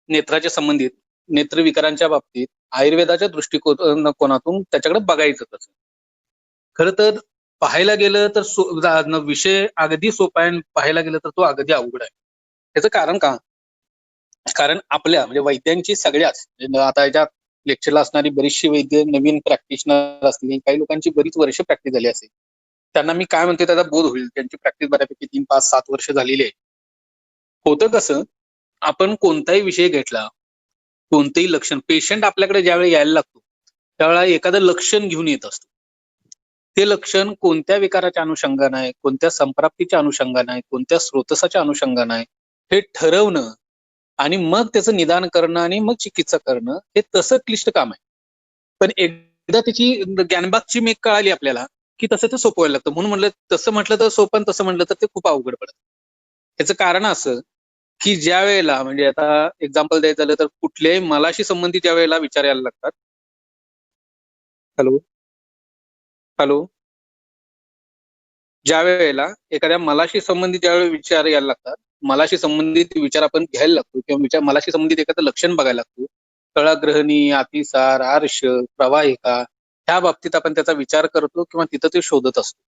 नेत्राच्या संबंधित नेत्रविकारांच्या बाबतीत आयुर्वेदाच्या दृष्टिकोनातून त्याच्याकडे बघायचं कसं. खरं तर पाहायला गेलं तर विषय अगदी सोपा आहे, पाहायला गेलं तर तो अगदी अवघड आहे. त्याचं कारण का? कारण आपल्या म्हणजे वैद्यांची सगळ्याच आता याच्यात लेक्चरला असणारी बरीचशी वैद्य नवीन प्रॅक्टिशनर असतील, काही लोकांची बरीच वर्ष प्रॅक्टिस झाली असेल, त्यांना मी काय म्हणतो त्याचा बोध होईल. त्यांची प्रॅक्टिस बऱ्यापैकी 3, 5, 7 वर्ष झालेली आहे. होतं कसं, आपण कोणताही विषय घेतला, कोणतेही लक्षण पेशंट आपल्याकडे ज्यावेळी यायला लागतो त्यावेळेला एखादं लक्षण घेऊन येत असतो. ते लक्षण कोणत्या विकाराच्या अनुषंगानं आहे, कोणत्या संप्राप्तीच्या अनुषंगानं आहे, कोणत्या स्रोतसाच्या अनुषंगानं आहे, हे ठरवणं आणि मग त्याचं निदान करणं आणि मग चिकित्सा करणं हे तसं क्लिष्ट काम आहे. पण एकदा त्याची ज्ञानबागची मेघ कळाली आपल्याला की तसं ते सोपं व्हायला लागतं. म्हणून म्हणलं तसं म्हटलं तर सोपं, तसं म्हटलं तर ते खूप अवघड पडतं. याचं कारण असं की ज्या वेळेला म्हणजे आता एक्झाम्पल द्यायचं झालं तर कुठल्याही मलाशी संबंधित ज्या वेळेला विचार यायला लागतात. हॅलो हॅलो ज्या वेळेला एखाद्या मलाशी संबंधित ज्यावेळेला विचार यायला लागतात, मलाशी संबंधित विचार आपण घ्यायला लागतो किंवा विचार मलाशी संबंधित एखादं लक्षण बघायला लागतो, तळाग्रहणी, अतिसार, आर्ष, प्रवाहिका, ह्या बाबतीत आपण त्याचा विचार करतो किंवा तिथं ते शोधत असतो.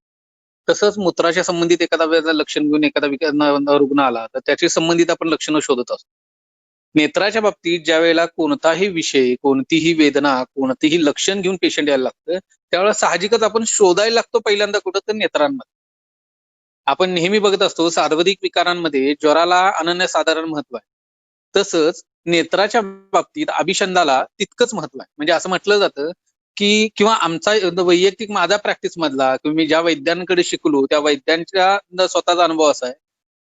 तसंच मूत्राच्या संबंधित एखादा वेळेला लक्षण घेऊन एखादा रुग्ण आला तर त्याची संबंधित आपण लक्षणं शोधत असतो. नेत्राच्या बाबतीत ज्या वेळेला कोणताही विषय, कोणतीही वेदना, कोणतीही लक्षण घेऊन पेशंट यायला लागतं त्यावेळेला साहजिकच आपण शोधायला लागतो पहिल्यांदा कुठं तर नेत्रांमध्ये. आपण नेहमी बघत असतो सार्वत्रिक विकारांमध्ये ज्वराला अनन्यसाधारण महत्व आहे, तसंच नेत्राच्या बाबतीत अभिषंधाला तितकंच महत्व आहे. म्हणजे असं म्हटलं जातं की किंवा आमचा वैयक्तिक माझा प्रॅक्टिस मधला किंवा मी ज्या वैद्यांकडे शिकलो त्या वैद्यांच्या स्वतःचा अनुभव असा आहे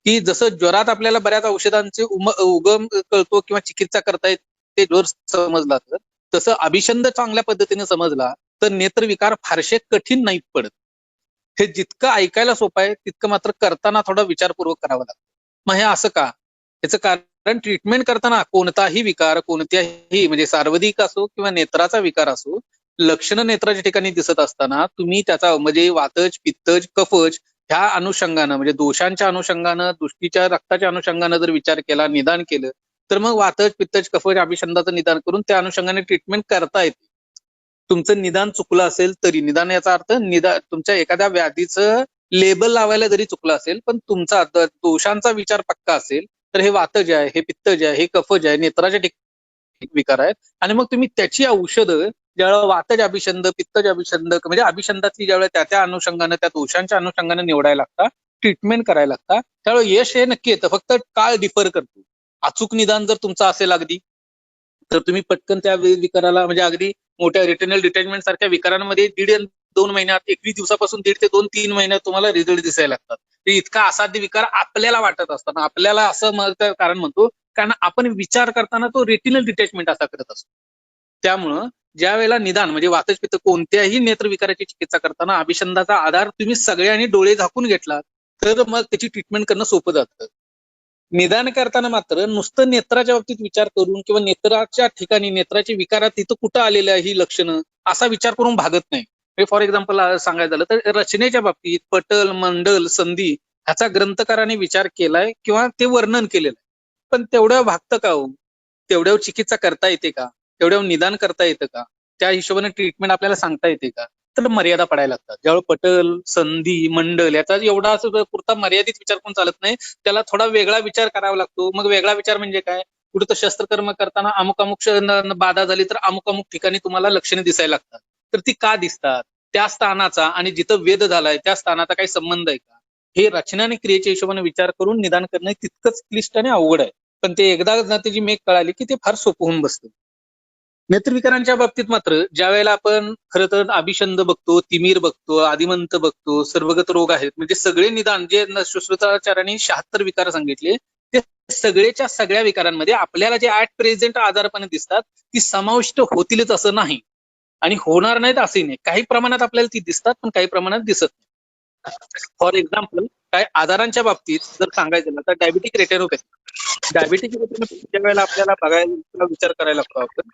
की जसं ज्वरात आपल्याला बऱ्याच औषधांचे उगम कळतो किंवा चिकित्सा करता येते ज्वर समजला तर, तसं अभिषंध चांगल्या पद्धतीने समजला तर नेत्रविकार फारसे कठीण नाहीत पडत. हे जितकं ऐकायला सोपं आहे तितकं मात्र करताना थोडा विचारपूर्वक करावं लागतं. मग हे असं का? याचं कारण ट्रीटमेंट करताना कोणताही विकार, कोणत्याही म्हणजे सार्वत्रिक असो किंवा नेत्राचा विकार असो, लक्षणं नेत्राच्या ठिकाणी दिसत असताना तुम्ही त्याचा म्हणजे वातज, पित्तज, कफज ह्या अनुषंगानं म्हणजे दोषांच्या अनुषंगानं, दृष्टीच्या रक्ताच्या अनुषंगानं जर विचार केला, निदान केलं तर मग वातज, पित्तज, कफज, अभिषंधाचं निदान करून त्या अनुषंगाने ट्रीटमेंट करता येते. तुमचं निदान चुकलं असेल तरी, निदान याचा अर्थ निदान तुमच्या एखाद्या व्याधीचं लेबल लावायला जरी चुकलं असेल पण तुमचा दोषांचा विचार पक्का असेल तर हे वातज आहे, हे पित्तज आहे, हे कफज आहे, नेत्राच्या ठिकाणी विकार आहेत आणि मग तुम्ही त्याची औषधं ज्यावेळेला वातज अभिषंध, पित्तज अभिषंध म्हणजे अभिषंधातली ज्यावेळेला त्या अनुषंगानं त्या दोषांच्या अनुषंगानं निवडायला लागतात, ट्रीटमेंट करायला लागतात, त्यावेळेला यश हे नक्की येतं. फक्त काळ डिफर करतो. अचूक निदान जर तुमचं असेल अगदी तर तुम्ही पटकन त्या विकाराला म्हणजे अगदी मोठ्या रिटेनल डिटॅचमेंट सारख्या विकारांमध्ये 1.5-2 महिन्यात, 21 दिवसापासून 1.5 ते 2-3 महिन्यात तुम्हाला रिझल्ट दिसायला लागतात. ते इतका असाध्य विकार आपल्याला वाटत असताना आपल्याला असं कारण म्हणतो कारण आपण विचार करताना तो रेटिनल डिटॅचमेंट असा करत असतो. त्यामुळं ज्या वेळेला निदान म्हणजे वातज पित्त कोणत्याही नेत्रविकाराची चिकित्सा करताना अभिषंधाचा आधार तुम्ही सगळ्यांनी डोळे झाकून घेतला तर मग त्याची ट्रीटमेंट करणं सोपं जातं. निदान करताना मात्र नुसतं नेत्राच्या बाबतीत विचार करून किंवा नेत्राच्या ठिकाणी नेत्राचे विकारात तिथं कुठं आलेलं आहे ही लक्षणं असा विचार करून भागत नाही. फॉर एक्झाम्पल सांगायचं झालं तर रचनेच्या बाबतीत पटल, मंडल, संधी ह्याचा ग्रंथकाराने विचार केलाय किंवा ते वर्णन केलेलं आहे. पण तेवढं भागतं का हो? तेवढ्यावर चिकित्सा करता येते का? तेवढ्यावर निदान करता येतं का? त्या हिशोबाने ट्रीटमेंट आपल्याला सांगता येते का? तर मर्यादा पडायला लागतात. ज्यावेळी पटल, संधी, मंडल याचा एवढा असं पुरता मर्यादित विचार कोण चालत नाही. त्याला थोडा वेगळा विचार करावा लागतो. मग वेगळा विचार म्हणजे काय? कुठं तर शस्त्रकर्म करताना अमुक अमुक बाधा झाली तर अमुक अमुक ठिकाणी तुम्हाला लक्षणे दिसायला लागतात. तर ती का दिसतात? त्या स्थानाचा आणि जिथं वेध झालाय त्या स्थानाचा काही संबंध आहे का? हे रचना आणि क्रियेच्या हिशोबाने विचार करून निदान करणं तितकंच क्लिष्ट आणि अवघड आहे. पण ते एकदा त्याची मेघ कळाली की ते फार सोपं होऊन बसतं. नेत्रविकारांच्या बाबतीत मात्र ज्या वेळेला आपण खरं तर अभिषंध बघतो, तिमिर बघतो, आदिमंत बघतो, सर्वगत रोग आहेत म्हणजे सगळे निदान जे सुश्रुताचार्यांनी 76 विकार सांगितले ते सगळेच्या सगळ्या विकारांमध्ये आपल्याला जे ऍट प्रेझेंट आजारपणे दिसतात ती समाविष्ट होतीलच असं नाही आणि होणार नाहीत असंही नाही. काही प्रमाणात आपल्याला ती दिसतात पण काही प्रमाणात दिसत नाही. फॉर एक्झाम्पल काय आजारांच्या बाबतीत जर सांगायचं झालं तर डायबिटिक रेटिनोपॅथी. डायबिटिक रेटिनोपॅथीच्या वेळेला आपल्याला बघायला विचार करायला लागतो आपण.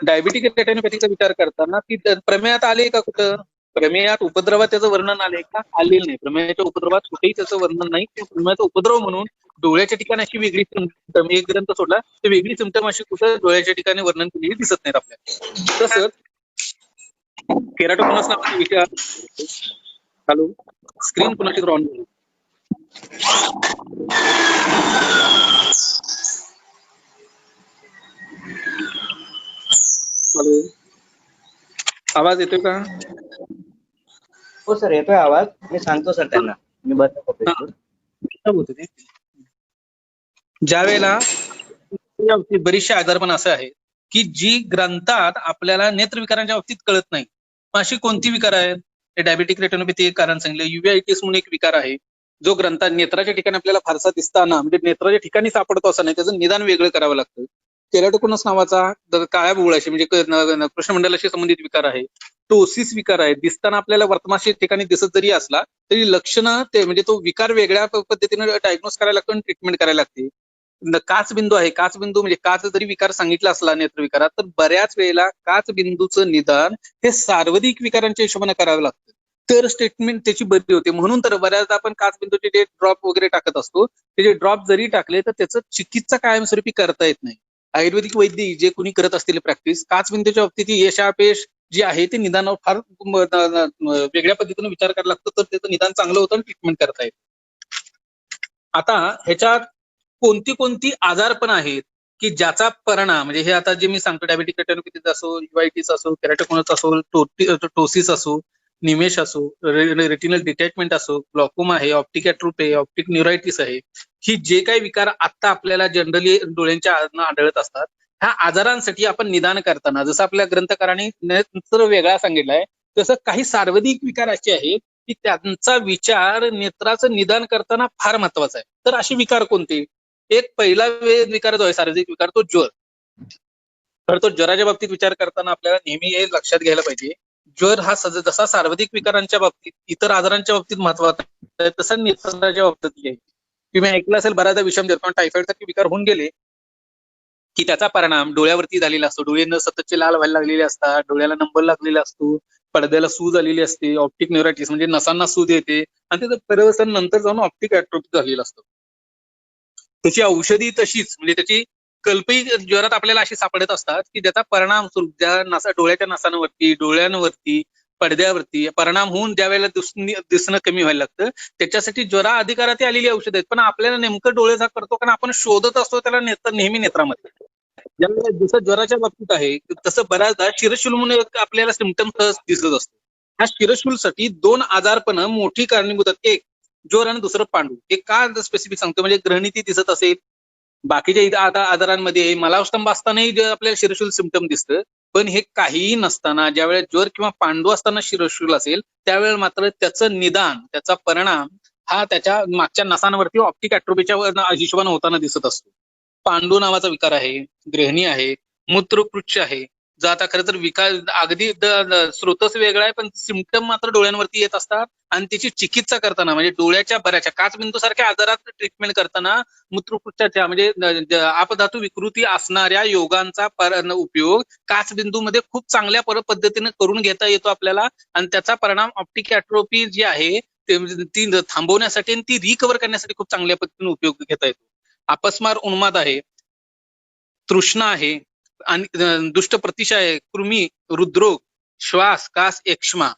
डायबिटिक रेटिनोपॅथीचा विचार करताना ती प्रमेयात आले का कुठं? प्रमेयात उपद्रवात त्याचं वर्णन आले का? आलेलं नाही. प्रमेयाच्या उपद्रवात कुठेही त्याचं वर्णन नाही. प्रमेयाचा उपद्रव म्हणून डोळ्याच्या ठिकाणी अशी वेगळी सिमटम, एक ग्रंथ सोडला तर वेगळी सिमटम अशी कुठं डोळ्याच्या ठिकाणी वर्णन केलेली दिसत नाहीत आपल्याला. तसंच केराटोकॉनस नावाचा विषय. हॅलो, स्क्रीन कुणाची तर ऑन. हॅलो, आवाज येतोय का? हो सर, येतोय आवाज. मी सांगतो सर त्यांना. मी बंद करतो. ज्या वेळेला बरेचसे आजारपण असे आहेत की जी ग्रंथात आपल्याला नेत्रविकारांच्या बाबतीत कळत नाही. अशी कोणती विकार आहेत? डायबेटिक रेटिनोपॅथी एक कारण सांगितलं. युव्हीआयटीस म्हणून एक विकार आहे जो ग्रंथात नेत्राच्या ठिकाणी आपल्याला फारसा दिसताना म्हणजे नेत्राच्या ठिकाणी सापडतो असं नाही, त्याचं निदान वेगळं करावं लागतं. केराटोकोनस नावाचा काळ्या बुबुळाशी म्हणजे कृष्णमंडलाशी संबंधित विकार आहे. टोसिस विकार आहे. दिसताना आपल्याला वर्तमाशी ठिकाणी दिसत जरी असला तरी लक्षणं ते म्हणजे तो विकार वेगळ्या पद्धतीने डायग्नोस करायला लागतो आणि ट्रीटमेंट करायला लागते. काचबिंदू आहे. काचबिंदू म्हणजे काच जरी विकार सांगितला असला नेत्रविकारात तर बऱ्याच वेळेला काचबिंदूचं निदान हे सार्वधिक विकारांच्या हिशोबाने करावं लागतं, तर स्टेटमेंट त्याची बरी होते. म्हणून तर बऱ्याचदा आपण काचबिंदूचे जे ड्रॉप वगैरे टाकत असतो ते जे ड्रॉप जरी टाकले तर त्याचं चिकित्सा कायमस्वरूपी करता येत नाही. आयुर्वेदिक वैद्य जे कुणी करत असतील प्रॅक्टिस, काचबिंदूच्या बाबतीत यशापेश जी आहे ते निदानावर फार वेगळ्या पद्धतीने विचार करायला लागतो, तर त्याचं निदान चांगलं होतं आणि ट्रीटमेंट करता येतं. आता ह्याच्यात कोणती कोणती आजारपण आहेत की ज्याचा परिणाम म्हणजे हे आता जे मी सांगतो डायबेटिक रेटिनोपॅथी असो, युव्हायटीस असो, केराटोकोनस असो, टोसिस असो, निमेश असो, रेटिनल डिटॅचमेंट असो, ग्लॉकोमा आहे, ऑप्टिक ॲट्रोपी आहे, ऑप्टिक न्यूरायटिस आहे, ही जे काही विकार आता आपल्याला जनरली डोळ्यांच्या आढळत असतात, ह्या आजारांसाठी आपण निदान करताना जसं आपल्या ग्रंथकारांनी नेत्र वेगळा सांगितलाय तसं काही सार्वधिक विकार असे आहेत की त्यांचा विचार नेत्राचं निदान करताना फार महत्वाचा आहे. तर असे विकार कोणते? एक पहिला विकार जो आहे सार्वजनिक विकार तो ज्वर. तर तो ज्वराच्या बाबतीत विचार करताना आपल्याला नेहमी हे लक्षात घ्यायला पाहिजे, ज्वर हा जसा सार्वत्रिक विकारांच्या बाबतीत इतर आजारांच्या बाबतीत महत्वाचा आहे तसा नेत्राच्या बाबतीत आहे. तुम्ही ऐकलं असेल बऱ्याचदा विषम ज्वर किंवा टायफॉइड सारखे विकार होऊन गेले की त्याचा परिणाम डोळ्यावरती झालेला असतो. डोळे सततचे लाल व्हायला लागलेले असतात, डोळ्याला नंबर लागलेला असतो, पडद्याला सूज आलेली असते, ऑप्टिक न्यूरायटिस म्हणजे नसांना सूज येते आणि त्याचं परिवर्तन नंतर जाऊन ऑप्टिक ॲट्रोपी झालेलं असतं. त्याची औषधी तशीच म्हणजे त्याची कल्पही ज्वरात आपल्याला अशी सापडत असतात की ज्याचा परिणाम स्वरूप ज्या डोळ्याच्या नसांवरती, डोळ्यांवरती, पडद्यावरती परिणाम होऊन ज्या वेळेला दिसणं कमी व्हायला लागतं त्याच्यासाठी ज्वरा अधिकारात आलेली औषध आहेत. पण आपल्याला नेमकं डोळे झाक करतो कारण आपण शोधत असतो त्याला नेहमी नेत्रामध्ये. ज्यावेळेला जसं ज्वराच्या बाबतीत आहे तसं बऱ्याचदा शिरशूल म्हणून आपल्याला सिमटम्स दिसत असतो. ह्या शिरशूलसाठी दोन आजारपण मोठी कारणीभूत आहेत. एक ज्वर आणि दुसरं पांडू. हे का स्पेसिफिक सांगतो म्हणजे ग्रहणिती दिसत असेल, बाकीच्या आता आजारांमध्ये मलास्तंभ असतानाही आपल्याला शिरशूल सिमटम दिसतं, पण हे काहीही नसताना ज्यावेळेस ज्वर किंवा पांडू असताना शिरशूल असेल त्यावेळेला मात्र त्याचं निदान, त्याचा परिणाम हा त्याच्या मागच्या नसांवरती ऑप्टिक ॲट्रोपीच्या हिशोबाने होताना दिसत असतो. पांडू नावाचा विकार आहे, ग्रहणी आहे, मूत्रपृच्छ आहे, जो आता खरं तर विकार अगदी स्रोतच वेगळा आहे पण सिमटम मात्र डोळ्यांवरती येत असतात आणि त्याची चिकित्सा करताना म्हणजे डोळ्याच्या बऱ्याचशा काचबिंदू सारख्या आजारात ट्रीटमेंट करताना मूत्रपृष्ठाच्या म्हणजे अपधातू विकृती असणाऱ्या योगांचा उपयोग काचबिंदूमध्ये खूप चांगल्या पद्धतीने करून घेता येतो आपल्याला आणि त्याचा परिणाम ऑप्टिक ॲट्रोपी जी आहे ती थांबवण्यासाठी आणि ती रिकव्हर करण्यासाठी खूप चांगल्या पद्धतीने उपयोग घेता येतो. अपस्मार उन्माद आहे, तृष्णा आहे आणि दुष्ट प्रतिशा आहे, कृमी, हृदरोग, श्वास, कास, एक्ष्मा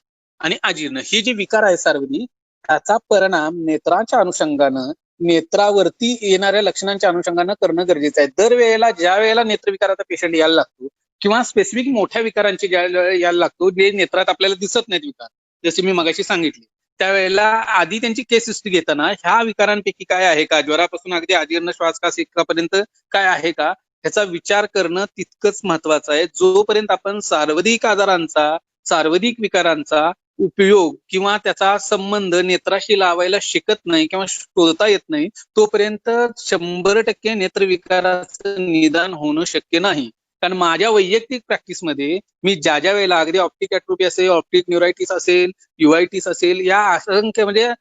आणि अजीर्ण ही जी विकार आहे सार्वजनिक त्याचा परिणाम नेत्राच्या अनुषंगानं नेत्रावरती येणाऱ्या लक्षणांच्या अनुषंगानं करणं गरजेचं आहे. दरवेळेला ज्या वेळेला नेत्रविकाराचा पेशंट यायला लागतो किंवा स्पेसिफिक मोठ्या विकारांची यायला लागतो जे नेत्रात आपल्याला दिसत नाहीत विकार, जसे मी मगाशी सांगितले, त्यावेळेला आधी त्यांची केस हिस्ट्री घेताना ह्या विकारांपैकी काय आहे का, ज्वरापासून अगदी अजीर्ण, श्वास, कास, एक्ष्मापर्यंत काय आहे का ह्याचा विचार करणं तितकंच महत्वाचं आहे. जोपर्यंत आपण सार्वधिक आजारांचा, सार्वधिक विकारांचा उपयोग किंवा त्याचा संबंध नेत्राशी लावायला शिकत नाही किंवा शोधता येत नाही तोपर्यंत 100% नेत्रविकाराचं निदान होणं शक्य नाही. कारण माझ्या वैयक्तिक प्रॅक्टिसमध्ये मी ज्या वेळेला अगदी ऑप्टिक ॲट्रोपी असेल, ऑप्टिक न्यूरायटिस असेल, युव्हायटिस असेल या असंख्य म्हणजे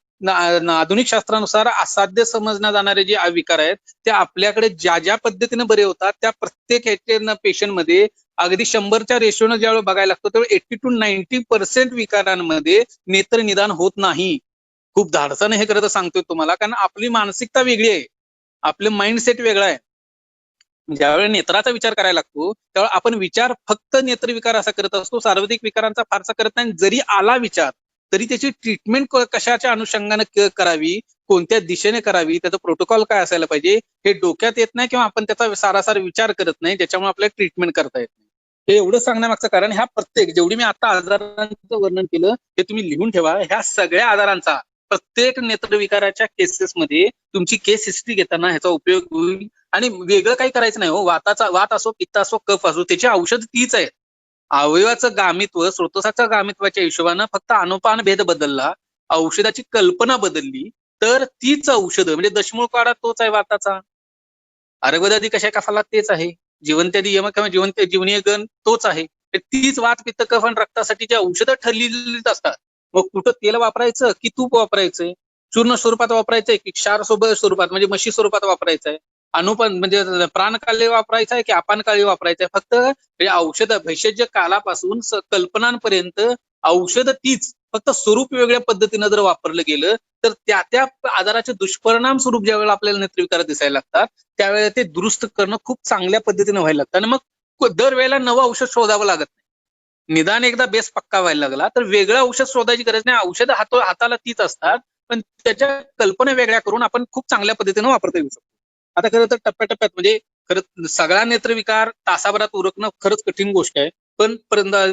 आधुनिक शास्त्रानुसार असाध्य समजल्या जाणारे जे विकार आहेत ते आपल्याकडे ज्या पद्धतीने बरे होतात त्या प्रत्येक पेशंटमध्ये अगदी 100च्या रेशोनं ज्यावेळेला बघायला लागतो त्यावेळी 80 to 90% विकारांमध्ये नेत्र निदान होत नाही. खूप धाडसाने हे खरं तर सांगतोय तुम्हाला कारण आपली मानसिकता वेगळी आहे. आपलं माइंडसेट वेगळं आहे. ज्यावेळी नेत्राचा विचार करायला लागतो त्यावेळी आपण विचार फक्त नेत्रविकार असा करत असतो, सार्वत्रिक विकारांचा फारसा करत नाही. जरी आला विचार तरी त्याची ट्रीटमेंट कशाच्या अनुषंगाने करावी, कोणत्या दिशेने करावी, त्याचा प्रोटोकॉल काय असायला पाहिजे हे डोक्यात येत नाही, किंवा आपण त्याचा सारासार विचार करत नाही, ज्याच्यामुळे आपल्याला ट्रीटमेंट करता येत नाही. हे एवढं सांगण्यामागचं कारण ह्या प्रत्येक जेवढी मी आता आजारांचं वर्णन केलं हे तुम्ही लिहून ठेवा. ह्या सगळ्या आजारांचा प्रत्येक नेत्रविकाराच्या केसेसमध्ये तुमची केस हिस्ट्री घेताना ह्याचा उपयोग होईल. आणि वेगळं काही करायचं नाही हो. वात असो, पित्त असो, कफ असो, त्याची औषध तीच आहे. अवयवाचं गामित्व, स्रोतसाच्या गामित्वाच्या हिशोबानं फक्त अनुपान भेद बदलला, औषधाची कल्पना बदलली, तर तीच औषधं म्हणजे दशमूळ काढा तोच आहे वाताचा, अर्गवदादी कशा कफाला तेच आहे, जिवंत्यादी यम किंवा जिवंत जीवनीय गण तोच आहे. तीच वात, पित्त, कफ आणि रक्तासाठी जी औषधं ठरलेलीच असतात. मग कुठं तेल वापरायचं की तूप वापरायचंय, चूर्ण स्वरूपात वापरायचंय की क्षार स्वरूपात म्हणजे म्हशी स्वरूपात वापरायचंय, अनुपन म्हणजे प्राणकाळी वापरायचं आहे की अपानकाळी वापरायचं आहे. फक्त औषध भेषज कालापासून कल्पनांपर्यंत औषध तीच, फक्त स्वरूप वेगळ्या पद्धतीनं जर वापरलं गेलं तर त्या त्या आजाराचे दुष्परिणाम स्वरूप ज्यावेळेला आपल्याला नेत्रविकार दिसायला लागतात त्यावेळेला ते दुरुस्त करणं खूप चांगल्या पद्धतीने व्हायला लागतं. आणि मग दरवेळेला नवं औषध शोधावं लागत नाही. निदान एकदा बेस पक्का व्हायला लागला तर वेगळं औषध शोधायची गरज नाही. औषधं हाताला तीच असतात, पण त्याच्या कल्पना वेगळ्या करून आपण खूप चांगल्या पद्धतीने वापरता येऊ शकतो. आता खरं तर टप्प्याटप्प्यात म्हणजे खरं सगळा नेत्रविकार तासाभरात उरकणं खरंच कठीण गोष्ट आहे. पण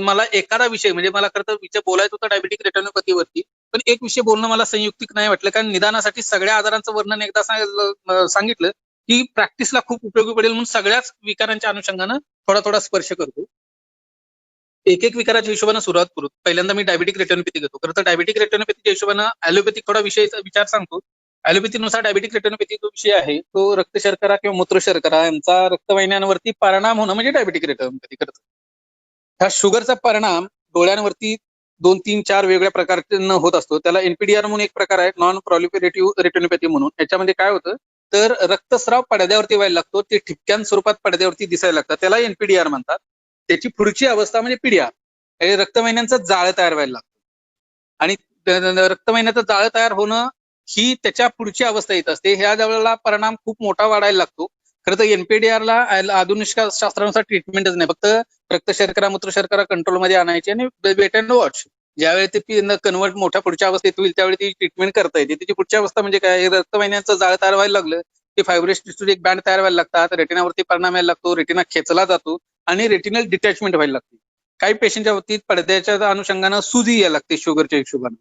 मला एखादा विषय म्हणजे मला खरं तर विषय बोलायचं होतं डायबेटिक रेटिनोपॅथीवरती, पण एक विषय बोलणं मला संयुक्तिक नाही वाटलं, कारण निदानासाठी सगळ्या आजारांचं वर्णन एकदा सांगितलं की प्रॅक्टिसला खूप उपयोगी पडेल, म्हणून सगळ्याच विकारांच्या अनुषंगानं थोडा थोडा स्पर्श करतो. एक एक विकाराच्या हिशोबाने सुरुवात करू. पहिल्यांदा मी डायबेटिक रेटिनोपॅथी घेतो. खरं तर डायबेटिक रेटिनोपॅथीच्या हिशोबानं ॲलोपॅथिक थोडा विचार सांगतो. ॲलोपॅथीनुसार डायबेटिक रेटिनोपॅथी जो विषय आहे तो रक्त शर्करा किंवा मूत्र शर्करा यांचा रक्तवाहिन्यांवरती परिणाम होणं म्हणजे डायबेटिक रेटिनोपॅथी करतं. ह्या शुगरचा परिणाम डोळ्यांवरती 2, 3, 4 वेगळ्या प्रकारचे होत असतो. त्याला एनपीडीआर म्हणून एक प्रकार आहे, नॉन प्रॉलिफेरेटिव्ह रेटिनोपॅथी म्हणून. याच्यामध्ये काय होतं तर रक्तस्राव पडद्यावरती व्हायला लागतो, ते ठिपक्यां स्वरूपात पडद्यावरती दिसायला लागतात, त्याला एनपीडीआर म्हणतात. त्याची पुढची अवस्था म्हणजे पीडीआर, रक्तवाहिन्यांचं जाळं तयार व्हायला लागतं. आणि रक्तवाहिन्याचं जाळं तयार होणं ही त्याच्या पुढची अवस्था येत असते. ह्या वेळेला परिणाम खूप मोठा वाढायला लागतो. खरं तर एनपीडीआरला आधुनिक शास्त्रानुसार ट्रीटमेंटच नाही, फक्त रक्त शर्करा मूत्र शर्करा कंट्रोलमध्ये आणायची आणि वेट अँड वॉच. ज्यावेळी ते कन्वर्ट मोठ्या पुढच्या अवस्थेत होईल त्यावेळी ती ट्रीटमेंट करता येते. त्याची पुढची अवस्था म्हणजे काय, रक्तवाहिन्यांचं जाळं तयार व्हायला लागलं की फायब्रोसिस एक बँड तयार व्हायला लागतात, रेटिनावरती परिणाम यायला लागतो, रेटिना खेचला जातो आणि रेटिनल डिटॅचमेंट व्हायला लागते. काही पेशंटच्या बाबतीत पडद्याच्या अनुषंगानं सुजी यायला लागते शुगरच्या हिशोबाने.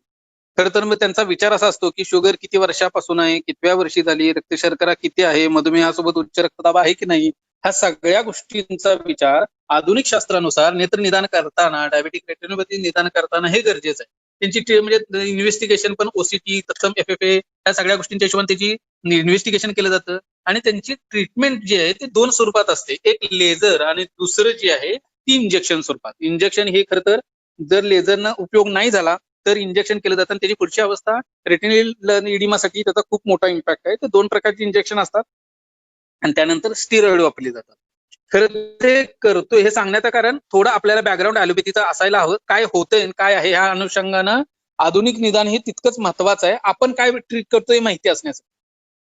खरं तर मग त्यांचा विचार असा असतो की शुगर किती वर्षापासून आहे, कितव्या वर्षी झाली, रक्त शर्करा किती आहे, मधुमेहासोबत उच्च रक्तदाब आहे की नाही, ह्या सगळ्या गोष्टींचा विचार आधुनिक शास्त्रानुसार नेत्र निदान करताना, डायबेटिक रेटिनोपॅथी निदान करताना हे गरजेचं आहे. त्यांची म्हणजे इन्व्हेस्टिगेशन पण ओसीटी, तत्सम एफएफए या सगळ्या गोष्टींच्या हिशोबाने त्याची इन्व्हेस्टिगेशन केलं जातं. आणि त्यांची ट्रीटमेंट जी आहे ते 2 स्वरूपात असते, एक लेझर आणि दुसरं जे आहे ती इंजेक्शन स्वरूपात. इंजेक्शन हे खरं तर जर लेझरनं उपयोग नाही झाला तर इंजेक्शन केलं जातं, आणि त्याची पुढची अवस्था रेटिनल इडिमासाठी त्याचा खूप मोठा इम्पॅक्ट आहे. तर 2 प्रकारचे इंजेक्शन असतात आणि त्यानंतर स्टिरॉइड वापरले जातात. खरं ते करतोय हे सांगण्याचं कारण थोडं आपल्याला बॅकग्राऊंड ॲलोपॅथीचं असायला हवं, काय होतंय काय आहे ह्या अनुषंगानं आधुनिक निदान हे तितकंच महत्वाचं आहे. आपण काय ट्रीट करतोय माहिती असण्याचं.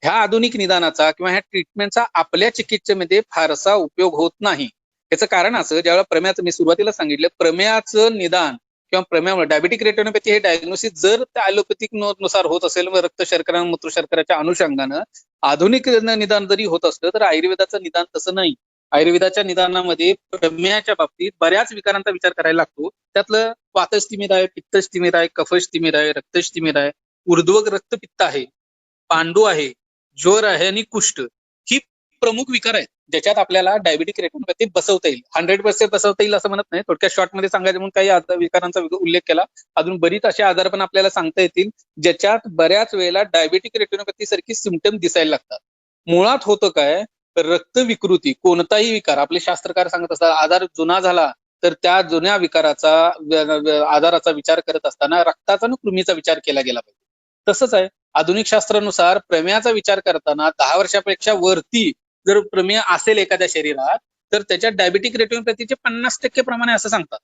ह्या आधुनिक निदानाचा किंवा ह्या ट्रीटमेंटचा आपल्या चिकित्सेमध्ये फारसा उपयोग होत नाही. याचं कारण असं, ज्यावेळेला प्रमेयाचं मी सुरुवातीला सांगितलं, प्रमेयाचं निदान किंवा प्रमेयामुळे डायबेटिक रेटिनोपॅथी हे डायग्नोसिस जर त्या ॲलोपॅथिक नुसार होत असेल, रक्त शर्करा मूत्र शर्कराच्या अनुषंगानं आधुनिक निदान जरी होत असलं तर आयुर्वेदाचं निदान तसं नाही. आयुर्वेदाच्या निदानामध्ये प्रमेयाच्या बाबतीत बऱ्याच विकारांचा विचार करायला लागतो. त्यातलं वातस्तिमिर आहे, पित्तस्तिमिर आहे, कफस्तिमिर आहे, रक्तस्तिमिर आहे, ऊर्ध्वक रक्तपित्त आहे, पांडू आहे, ज्वर आहे आणि कुष्ठ ही प्रमुख विकार आहेत ज्याच्यात आपल्याला डायबेटिक रेटिनोपॅथी बसवता येईल. 100% बसवता येईल असं म्हणत नाही, थोडक्यात शॉर्टमध्ये सांगायचं म्हणून काही विकारांचा उल्लेख केला. अजून बरीच असे आजार पण आपल्याला सांगता येतील ज्याच्यात बऱ्याच वेळेला डायबेटिक रेटिनोपॅथी सारखी सिम्पटम दिसायला लागतात. मुळात होतं काय, रक्त विकृती कोणताही विकार आपले शास्त्रकार सांगत असतात, आजार जुना झाला तर त्या जुन्या विकाराचा आजाराचा विचार करत असताना रक्ताचा आणि कृमीचा विचार केला गेला पाहिजे. तसंच आहे आधुनिक शास्त्रानुसार प्रमेयाचा विचार करताना 10 वर्षापेक्षा वरती जर प्रमेय असेल एखाद्या शरीरात तर त्याच्यात डायबेटिक रेटिनोपॅथीचे 50% प्रमाण आहे असं सांगतात.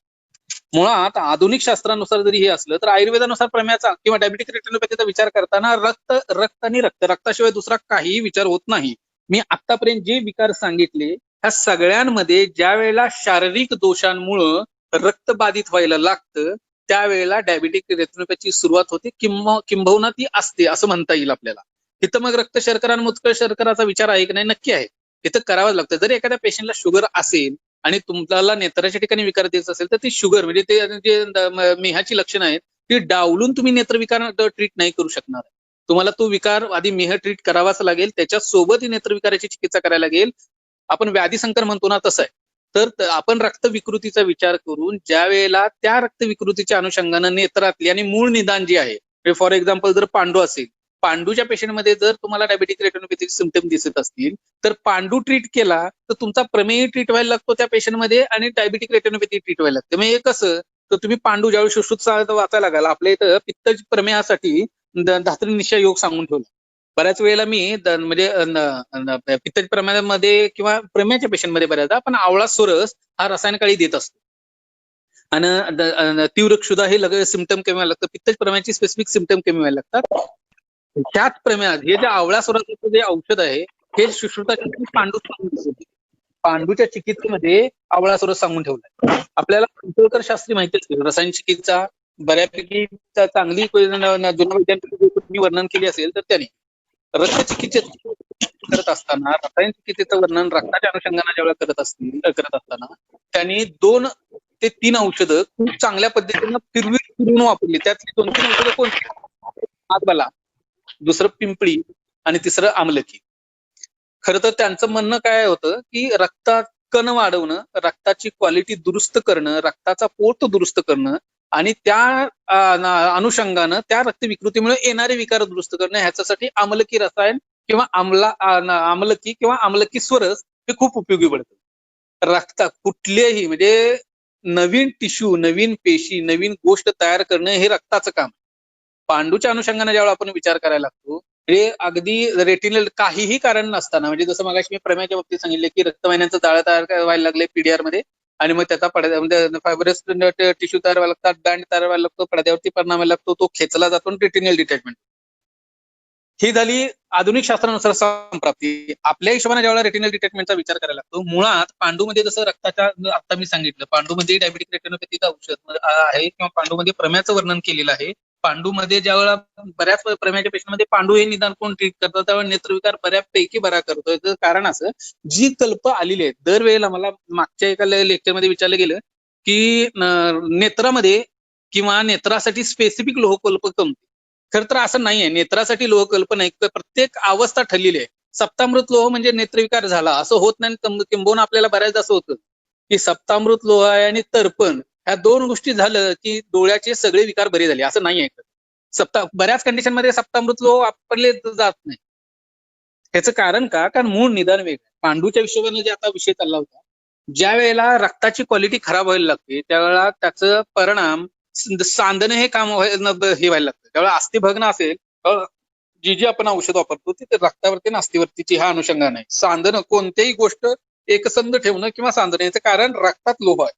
मुळात आधुनिक शास्त्रानुसार जरी हे असलं तर आयुर्वेदानुसार प्रमेयाचा किंवा डायबिटिक रेटिनोपॅथीचा विचार करताना रक्त आणि रक्ताशिवाय दुसरा काहीही विचार होत नाही. मी आतापर्यंत जे विकार सांगितले ह्या सगळ्यांमध्ये ज्या वेळेला शारीरिक दोषांमुळं रक्त बाधित व्हायला लागतं त्यावेळेला डायबिटिक रेटिनोपॅथीची सुरुवात होते किंबहुना ती असते असं म्हणता येईल आपल्याला. इथं मग रक्त शर्करा आणि मुतखळ शर्कराचा विचार आहे की नाही? नक्की आहे. इथं करावंच लागतं. जर एखाद्या पेशंटला शुगर असेल आणि तुम्हाला नेत्राच्या ठिकाणी विकार द्यायचा असेल तर ती शुगर म्हणजे ते जे मेहाची लक्षणं आहेत ती डावलून तुम्ही नेत्रविकार ट्रीट नाही करू शकणार. तुम्हाला तो विकार आधी मेह ट्रीट करावाच लागेल, त्याच्यासोबत नेत्रविकाराची चिकित्सा करायला लागेल. आपण व्याधी संकर म्हणतो ना तसं आहे. तर आपण रक्त विकृतीचा विचार करून ज्या वेळेला त्या रक्त विकृतीच्या अनुषंगानं नेत्रातली आणि मूळ निदान जे आहे, फॉर एक्झाम्पल जर पांडू असेल, पांडूच्या पेशंटमध्ये जर तुम्हाला डायबिटिक रेटिनोपॅथीचे सिम्पटम दिसत असतील तर पांडू ट्रीट केला तर तुमचा प्रमेय ट्रीट व्हायला लागतो त्या पेशंटमध्ये आणि डायबिटिक रेटिनोपॅथी ट्रीट व्हायला लागते. म्हणजे कसं तर तुम्ही पांडू ज्यावेळी सुश्रुत वाचायला लागाल आपल्या इथं पित्त प्रमेयासाठी धात्री निश्चय योग सांगून ठेवला. बऱ्याच वेळेला मी म्हणजे पित्त प्रमेयामध्ये किंवा प्रमेयाच्या पेशंटमध्ये बऱ्याचदा आपण आवळा सोरस हा रसायनकाळी देत असतो. आणि तीव्र क्षुधा हे लगेच सिम्पटम कमी व्हायला लागतं. पित्त प्रमेयाची स्पेसिफिक सिम्पटम कमी व्हायला लागतात. त्याच प्रमेयात हे जे आवळा सोराचं जे औषध आहे हे सुश्रुताची पांडूच्या चिकित्सेमध्ये आवळा सोरस सांगून ठेवलाय. आपल्याला कुंटलकर शास्त्री माहिती असते रसायन चिकित्सा बऱ्यापैकी चांगली जुन्या वर्णन केली असेल तर त्यांनी रक्तचिकित्सेत करत असताना रसायन चिकित्सेचं वर्णन रक्ताच्या अनुषंगाने ज्यावेळेला करत असताना त्यांनी 2 ते 3 औषधं खूप चांगल्या पद्धतीनं फिरवून वापरली. त्यातली 2-3 औषधं कोणती? नागबला, दुसरं पिंपळी आणि तिसरं आमलकी. खरं तर त्यांचं म्हणणं काय होतं की रक्तात कण वाढवणं, रक्ताची क्वालिटी दुरुस्त करणं, रक्ताचा पोत दुरुस्त करणं आणि त्या अनुषंगानं त्या रक्तविकृतीमुळे येणारे विकार दुरुस्त करणं ह्याच्यासाठी आमलकी रसायन किंवा आमलकी किंवा आमलकी स्वरस हे खूप उपयोगी पडतं. रक्तात कुठलेही म्हणजे नवीन टिश्यू, नवीन पेशी, नवीन गोष्ट तयार करणं हे रक्ताचं काम. पांडूच्या अनुषंगाने ज्यावेळेला आपण विचार करायला लागतो हे अगदी रेटिनल काहीही कारण नसताना म्हणजे जसं मगाशी मी प्रमेयाच्या बाबतीत सांगितलं की रक्तवाहिन्यांचं जाळं तयार व्हायला लागले पीडीआर मध्ये आणि मग त्याचा म्हणजे फायबरस टिश्यू तयार व्हायला लागतात, बँड तयार व्हायला लागतो, पडद्यावरती परिणाम व्हायला लागतो, तो खेचला जातो आणि रेटिनल डिटॅचमेंट. ही झाली आधुनिक शास्त्रानुसार संप्राप्ती. आपल्या हिशोबाने ज्यावेळेला रेटिनल डिटॅचमेंटचा विचार करायला लागतो मुळात पांडूमध्ये जसं रक्ताच्या आता मी सांगितलं पांडूमध्ये डायबिटिक रेटिनोपॅथीचं औषध आहे किंवा पांडूमध्ये प्रमेयाचं वर्णन केलेलं आहे. पांडूमध्ये ज्यावेळेला बऱ्याच प्रमेयाच्या पेशंटमध्ये पांडू हे निदान कोण ट्रीट करतात त्यावेळेला नेत्रविकार बऱ्यापैकी बरा करतोय. त्याचं कारण असं जी कल्प आलेली आहे दरवेळेला मला मागच्या एका लेक्चरमध्ये विचारलं गेलं की नेत्रामध्ये किंवा नेत्रासाठी स्पेसिफिक लोहकल्प कमते. खरं तर असं नाहीये. नेत्रासाठी लोहकल्प नाही, प्रत्येक अवस्था ठरलेली आहे. सप्तामृत लोह म्हणजे नेत्रविकार झाला असं होत नाही. किंबहुना आपल्याला बऱ्याचदा असं होतं की सप्तामृत लोह आहे आणि तर्पण ह्या 2 गोष्टी झालं की डोळ्याचे सगळे विकार बरे झाले असं नाही आहे. बऱ्याच कंडिशन मध्ये सप्तामृत लोह वापरले जात नाही. ह्याचं कारण का? कारण मूळ निदान वेगळं. पांडूच्या हिशोबाने जे आता विषय चालला होता ज्या वेळेला रक्ताची क्वालिटी खराब व्हायला लागते त्यावेळेला त्याचं परिणाम सांधणं हे काम हे व्हायला लागतं. त्यावेळेला अस्थिभग्न असेल जी आपण औषध वापरतो ती रक्तावरती आणि अस्थिवरतीची ह्या अनुषंगाने आहे. सांधणं कोणत्याही गोष्ट एकसंध ठेवणं किंवा सांधणं याचं कारण रक्तात लोह आहे.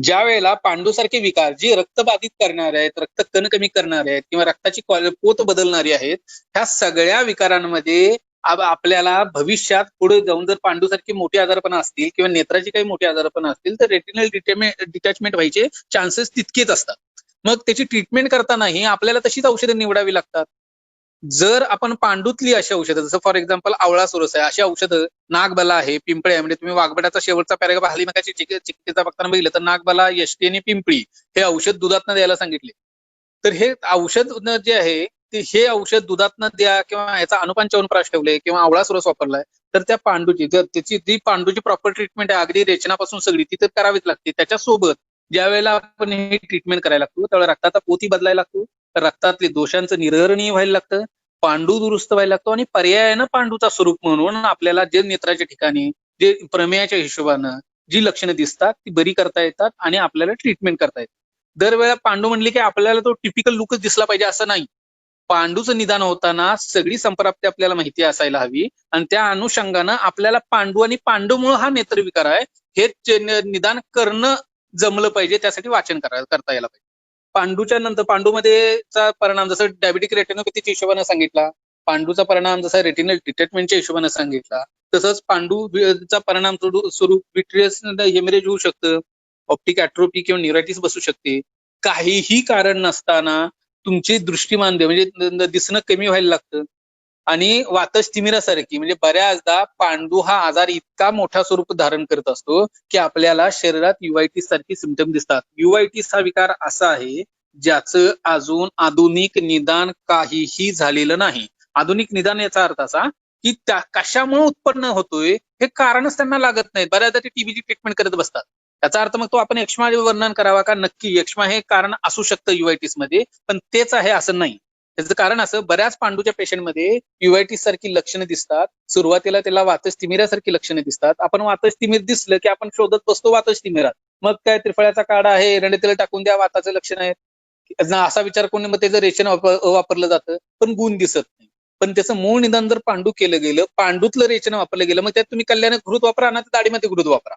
ज्या वेळेला पांडूसारखे विकार जे रक्तबाधित करणारे आहेत, रक्त कण कमी करणारे आहेत किंवा रक्ताची पोत बदलणारी आहेत ह्या सगळ्या विकारांमध्ये आपल्याला भविष्यात पुढे जाऊन जर पांडूसारखी मोठी आजारपण असतील किंवा नेत्राची काही मोठी आजारपण असतील तर रेटिनल डिटॅचमेंट व्हायचे चान्सेस तितकेच असतात. मग त्याची ट्रीटमेंट करतानाही आपल्याला तशीच औषधं निवडावी लागतात. जर आपण पांडूतली अशी औषधं जसं फॉर एक्झाम्पल आवळा सोरस आहे अशी औषधं, नागबला आहे, पिंपळी आहे, म्हणजे तुम्ही वाघबटाचा शेवटचा पॅराग्राफ हल्ली मगाची चिकित्सा बघताना बघितलं तर नागबला, यष्टी आणि पिंपळी हे औषध दुधातनं द्यायला सांगितले. तर हे औषध जे आहे ते हे औषध दुधातनं द्या किंवा याचा अनुपान च्यवनप्राश ठेवले किंवा आवळा सोरस वापरलाय तर त्या पांडूची जर त्याची जी पांडूची प्रॉपर ट्रीटमेंट आहे अगदी रेचनापासून सगळी ती तर करावीच लागते. त्याच्यासोबत ज्या वेळेला आपण हे ट्रीटमेंट करायला लागतो त्यावेळेला रक्ताचा पोती बदलायला लागतो, रक्तातले दोषांचं निर्हरणीय व्हायला लागतं, पांडू दुरुस्त व्हायला लागतो आणि पर्यायानं पांडूचा स्वरूप म्हणून आपल्याला जे नेत्राच्या ठिकाणी जे प्रमेयाच्या हिशोबानं जी लक्षणं दिसतात ती बरी करता येतात आणि आपल्याला ट्रीटमेंट करता येतात. दरवेळेला पांडू म्हणली की आपल्याला तो टिपिकल लुकच दिसला पाहिजे असं नाही. पांडूचं निदान होताना सगळी संप्राप्ती आपल्याला माहिती असायला हवी आणि त्या अनुषंगानं आपल्याला पांडू आणि पांडूमुळे हा नेत्रविकार आहे हे निदान करणं जमलं पाहिजे, त्यासाठी वाचन करता यायला पाहिजे. पांडूच्या नंतर पांडूमध्येचा परिणाम जसं डायबिटिक रेटिनोपॅथीच्या हिशोबाने सांगितला, पांडूचा परिणाम जसा रेटिनल डिटॅचमेंटच्या हिशोबाने सांगितला, तसंच पांडूचा परिणाम स्वरूप विट्रियस हेमरेज होऊ शकतं, ऑप्टिक ऍट्रोपी किंवा न्यूरायटिस बसू शकते. काहीही कारण नसताना तुमची दृष्टिमान म्हणजे दिसणं कमी व्हायला लागतं. आणि वातस्तिमिरासारखी म्हणजे बऱ्याचदा पांडू हा आजार इतका मोठा स्वरूप धारण करत असतो की आपल्याला शरीरात युआयटीस सारखी सिम्पटम दिसतात. युआयटीस हा विकार असा आहे ज्याचं अजून आधुनिक निदान काहीही झालेलं नाही. आधुनिक निदान याचा अर्थ असा की त्या कशामुळे उत्पन्न होतोय हे कारणच त्यांना लागत नाही. बऱ्याचदा ते टीबीची ट्रीटमेंट करत बसतात. याचा अर्थ मग तो आपण यक्ष्मा वर्णन करावा का? नक्की यक्ष्मा हे कारण असू शकतं युआयटीस मध्ये, पण तेच आहे असं नाही. त्याचं कारण असं, बऱ्याच पांडूच्या पेशंटमध्ये युआयटीस सारखी लक्षणं दिसतात. सुरुवातीला त्याला वातस्तिमिरासारखी लक्षणं दिसतात. आपण वातस्तिमिर दिसलं की आपण शोधत बसतो वातस्तिमिरात. मग काय त्रिफळ्याचा काढा आहे, एरंडतेल टाकून द्या, वाताचं लक्षण आहे असा विचार करून मग त्याचं रेशन वापरलं जातं, पण गुण दिसत नाही. पण त्याचं मूळ निदान जर पांडू केलं गेलं, पांडूतलं रेचन वापरलं गेलं, मग त्यात तुम्ही कल्याण घृत वापरा ना, दाढीमध्ये घृत वापरा.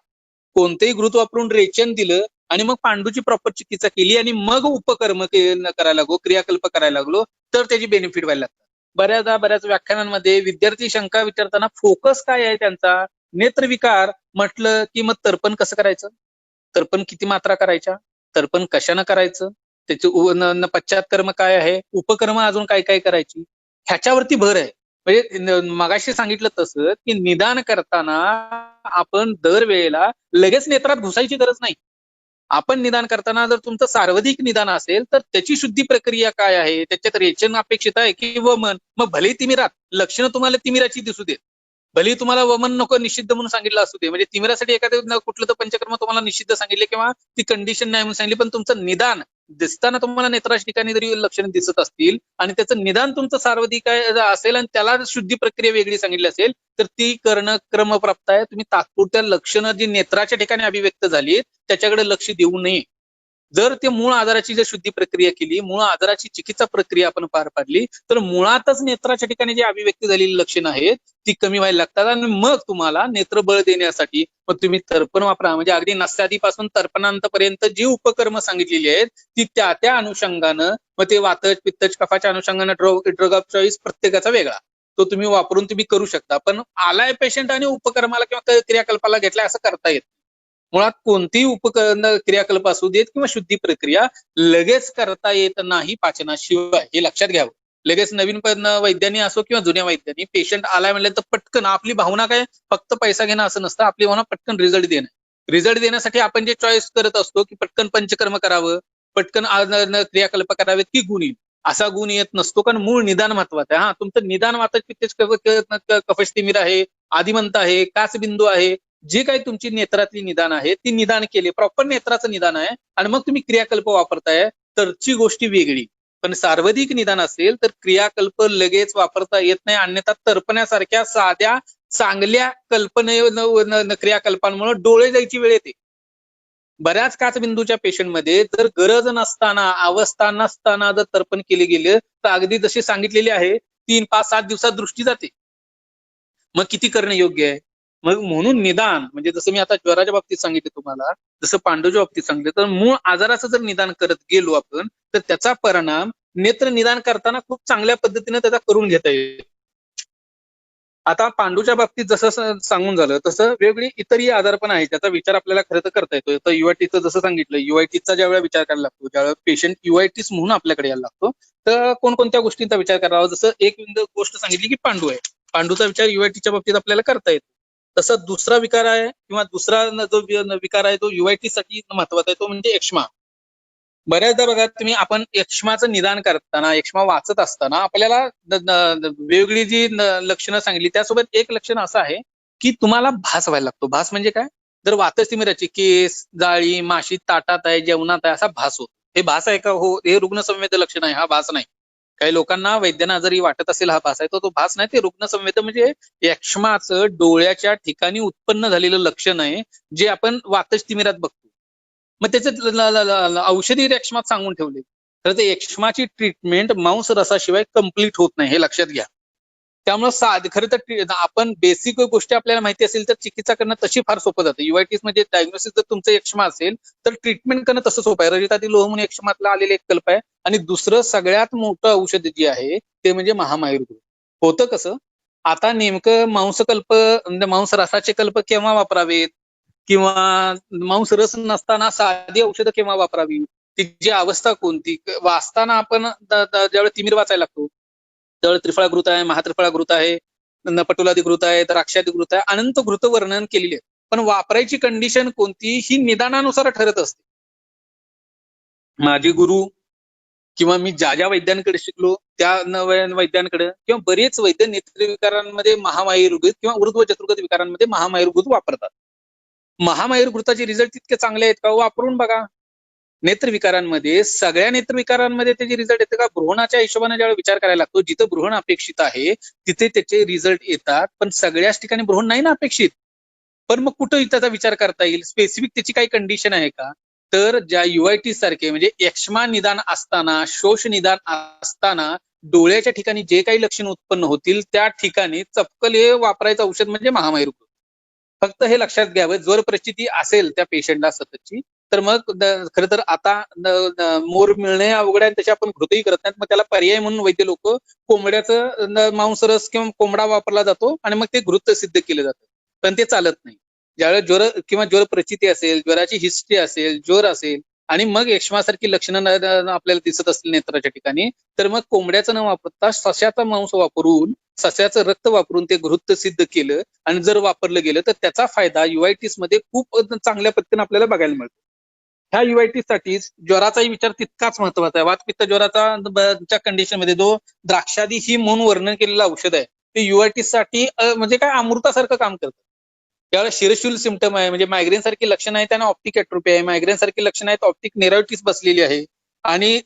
कोणतेही घृत वापरून रेचन दिलं आणि मग पांडूची प्रॉपर चिकित्सा केली आणि मग उपकर्म करायला लागलो, क्रियाकल्प करायला लागलो, तर त्याची बेनिफिट व्हायला लागतात. बऱ्याच व्याख्यानांमध्ये विद्यार्थी शंका विचारताना फोकस काय आहे त्यांचा, नेत्रविकार म्हटलं की मग तर्पण कसं करायचं, तर्पण किती मात्रा करायच्या, तर्पण कशानं करायचं, त्याचे पश्चात्कर्म काय आहे, उपकर्म अजून काय काय करायची, ह्याच्यावरती भर आहे. म्हणजे मगाशी सांगितलं तसं की निदान करताना आपण दरवेळेला लगेच नेत्रात घुसायची गरज नाही. आपण निदान करताना जर तुमचं सार्वधिक निदान असेल तर त्याची शुद्धी प्रक्रिया काय आहे, त्याच्यात रेचन अपेक्षित आहे की वमन, मग भले तिमिरात लक्षणं तुम्हाला तिमिराची दिसू देत, भले तुम्हाला वमन नको निषिद्ध म्हणून सांगितलं असू दे, म्हणजे तिमिरासाठी एखादं कुठलं तर पंचकर्म तुम्हाला निषिद्ध सांगितले किंवा ती कंडिशन नाही म्हणून सांगितली, पण तुमचं निदान दिसताना तुम्हाला नेत्राच्या ठिकाणी जरी लक्षणं दिसत असतील आणि त्याचं निदान तुमचं सार्वधिक असेल आणि त्याला शुद्धी प्रक्रिया वेगळी सांगितली असेल तर ती करणं क्रमप्राप्त आहे. तुम्ही तात्पुरत्या लक्षणं जी नेत्राच्या ठिकाणी अभिव्यक्त झाली त्याच्याकडे लक्ष देऊ नये. जर ते मूळ आजाराची जर शुद्धी प्रक्रिया केली, मूळ आजाराची चिकित्सा प्रक्रिया आपण पार पाडली तर मुळातच नेत्राच्या ठिकाणी जी अभिव्यक्ती झालेली लक्षणं आहेत ती कमी व्हायला लागतात आणि मग तुम्हाला नेत्रबळ देण्यासाठी मग तुम्ही तर्पण वापरा. म्हणजे अगदी नस्यादीपासून तर्पणांतपर्यंत जी उपकर्म सांगितलेली आहेत ती त्या अनुषंगानं, मग ते वातज पित्तज कफाच्या अनुषंगानं ड्रग ऑफ चॉईस प्रत्येकाचा वेगळा, तो तुम्ही वापरून तुम्ही करू शकता. पण आलाय पेशंट आणि उपकर्माला किंवा क्रियाकल्पाला घेतलाय असं करता येत. मुळात कोणतीही उपकरण क्रियाकल्प असू देत किंवा शुद्धी प्रक्रिया लगेच करता येत नाही पाचनाशिवाय, हे लक्षात घ्यावं. लगेच नवीन वैद्यांनी असो किंवा जुन्या वैद्यांनी पेशंट आलाय म्हणलं तर पटकन, आपली भावना काय फक्त पैसा घेणं असं नसतं, आपली भावना पटकन रिझल्ट देणं. रिझल्ट देण्यासाठी आपण जे चॉईस करत असतो की पटकन पंचकर्म करावं, पटकन क्रियाकल्प करावेत की गुण येईल, असा गुण येत नसतो, कारण मूळ निदान महत्वाचं आहे. हा, तुमचं निदान वातज पित्तेज कफस्तिमिर आहे, आदिमंत आहे, कासबिंदू आहे, जे काही तुमची नेत्रातली निदान आहे ती निदान केले, प्रॉपर नेत्राचं निदान आहे आणि मग तुम्ही क्रियाकल्प वापरताय तरची गोष्टी वेगळी. पण सार्वधिक निदान असेल तर क्रियाकल्प लगेच वापरता येत नाही, अन्यथा तर्पण्यासारख्या साध्या चांगल्या क्रियाकल्पांमुळे डोळे जायची वेळ येते. बऱ्याच काचबिंदूच्या पेशंटमध्ये जर गरज नसताना, अवस्था नसताना जर तर्पण केले गेले तर अगदी जशी सांगितलेली आहे 3, 5, 7 दिवसात दृष्टी जाते. मग किती करणं योग्य आहे? मग म्हणून निदान म्हणजे जसं मी आता ज्वराच्या बाबतीत सांगितलं तुम्हाला, जसं पांडूच्या बाबतीत सांगितलं, तर मूळ आजाराचं जर निदान करत गेलो आपण तर त्याचा परिणाम नेत्र निदान करताना खूप चांगल्या पद्धतीने त्याचा करून घेता येईल. आता पांडूच्या बाबतीत जसं सांगून झालं तसं वेगवेगळी इतरही आजार पण आहेत त्याचा विचार आपल्याला खरं तर करता येतो. तर युआयटीचं जसं सांगितलं, युआयटीचा ज्यावेळेला विचार करायला लागतो, ज्यावेळेला पेशंट युआयटीस म्हणून आपल्याकडे यायला लागतो, तर कोणकोणत्या गोष्टींचा विचार करावा. जसं एक गोष्ट सांगितली की पांडू आहे, पांडूचा विचार युआयटीच्या बाबतीत आपल्याला करता येतो. तसं दुसरा विकार आहे किंवा दुसरा जो विकार आहे तो युआयटी साठी महत्वाचा आहे, तो म्हणजे यक्ष्मा. बऱ्याचदा बघा तुम्ही, आपण यक्ष्माचं निदान करताना, यक्ष्मा वाचत असताना आपल्याला वेगवेगळी जी लक्षणं सांगितली त्यासोबत एक लक्षण असं आहे की तुम्हाला भास व्हायला लागतो. भास म्हणजे काय? जर वातस्तिमिराची केस, जाळी, माशी ताटात आहे, जेवणात आहे, असा भास होतो. हे भास आहे का? हो, हे रुग्णसंवेद लक्षण आहे, हा भास नाही. काही लोकांना वैद्यांना जरी वाटत असेल हा भास आहे, तो भास नाही, ते रुग्णसंवेद म्हणजे यक्ष्माचं डोळ्याच्या ठिकाणी उत्पन्न झालेलं लक्षण आहे, जे आपण वातस्तिमिरात बघतो. मग त्याचे औषधी यक्ष्मात सांगून ठेवले, तर ते यक्ष्माची ट्रीटमेंट मांस रसाशिवाय कम्प्लीट होत नाही, हे लक्षात घ्या. त्यामुळे खरं तर आपण बेसिक गोष्टी आपल्याला माहिती असेल तर चिकित्सा करणं तशी फार सोपं जातं. युआयटीस म्हणजे डायग्नोसिस जर तुमचं यक्ष्मा असेल तर ट्रीटमेंट करणं तसं सोपं आहे. रजितातील लोह म्हणून यक्ष्मातला आलेले एक कल्प आहे. आणि दुसरं सगळ्यात मोठं औषध जे आहे ते म्हणजे महामायुर्वेद. होतं कसं, आता नेमकं मांसकल्प म्हणजे मांसरसाचे कल्प केव्हा वापरावेत किंवा मांसरस नसताना साधी औषधं केव्हा वापरावी, तिची अवस्था कोणती, वाचताना आपण ज्यावेळेस तिमिर वाचायला लागतो त्यावेळेस त्रिफळा घृत आहे, महात्रिफळा घृत आहे, पटोलादी घृत आहे, द्राक्षादी घृत आहे, अनंत घृत वर्णन केलेली आहे. पण वापरायची कंडिशन कोणती ही निदानानुसार ठरत असते. माझे गुरु किंवा मी ज्या ज्या वैद्यांकडे शिकलो त्या वैद्यांकडे किंवा बरेच वैद्य नेत्रविकारांमध्ये महामायुर्वेद किंवा ऊर्ध्व व चतुर्गत विकारांमध्ये महामायुर्वेद वापरतात. महामायुर्वेदाचे रिझल्ट तितके चांगले आहेत का, वापरून बघा. नेत्रविकारांमध्ये सगळ्या नेत्रविकारांमध्ये त्याचे रिझल्ट येते का, भ्रूणाच्या हिशोबाने ज्यावेळी विचार करायला लागतो, जिथं भ्रूण अपेक्षित आहे तिथे त्याचे रिझल्ट येतात, पण सगळ्याच ठिकाणी भ्रूण नाही ना अपेक्षित. पण मग कुठं त्याचा विचार करता येईल, स्पेसिफिक त्याची काही कंडिशन आहे का, तर ज्या युआयटी सारखे म्हणजे यक्ष्मा निदान असताना, शोष निदान असताना डोळ्याच्या ठिकाणी जे काही लक्षण उत्पन्न होतील त्या ठिकाणी चपकल हे वापरायचं औषध म्हणजे महामायुर्वेद. फक्त हे लक्षात घ्यावं, जर परिस्थिती असेल त्या पेशंटला सततची तर मग खरं तर आता मोर मिळणे अवघड आहे, त्याची आपण घृतही करत नाहीत. मग त्याला पर्याय म्हणून वैद्य लोक कोंबड्याचं मांसरस किंवा कोंबडा वापरला जातो आणि मग ते घृत सिद्ध केलं जातं, पण ते चालत नाही. ज्यावेळेस ज्वर किंवा ज्वर प्रचिती असेल, ज्वराची हिस्ट्री असेल, ज्वर असेल आणि मग यक्ष्मासारखी लक्षणं आपल्याला दिसत असतील नेत्राच्या ठिकाणी, तर मग कोंबड्याचं न वापरता सस्याचा मांस वापरून, सस्याचं रक्त वापरून ते घृत सिद्ध केलं आणि जर वापरलं गेलं तर त्याचा फायदा युआयटीस मध्ये खूप चांगल्या पद्धतीने आपल्याला बघायला मिळतो. ह्या युआयटीस साठी ज्वराचाही विचार तितकाच महत्वाचा आहे. वातपित्त ज्वराचा कंडिशन मध्ये जो द्राक्षादी ही म्हणून वर्णन केलेलं औषध आहे ते युआयटीस साठी म्हणजे काय अमृतासारखं काम करतं. त्यावेळेस शिरशूल सिम्पटम आहे म्हणजे मायग्रेन सारखी लक्षणं आहे, त्यांना ऑप्टिक ॲट्रोपी आहे, मायग्रेन सारखी लक्षणं आहेत, ऑप्टिक नेरायटिस बसलेली आहे आणि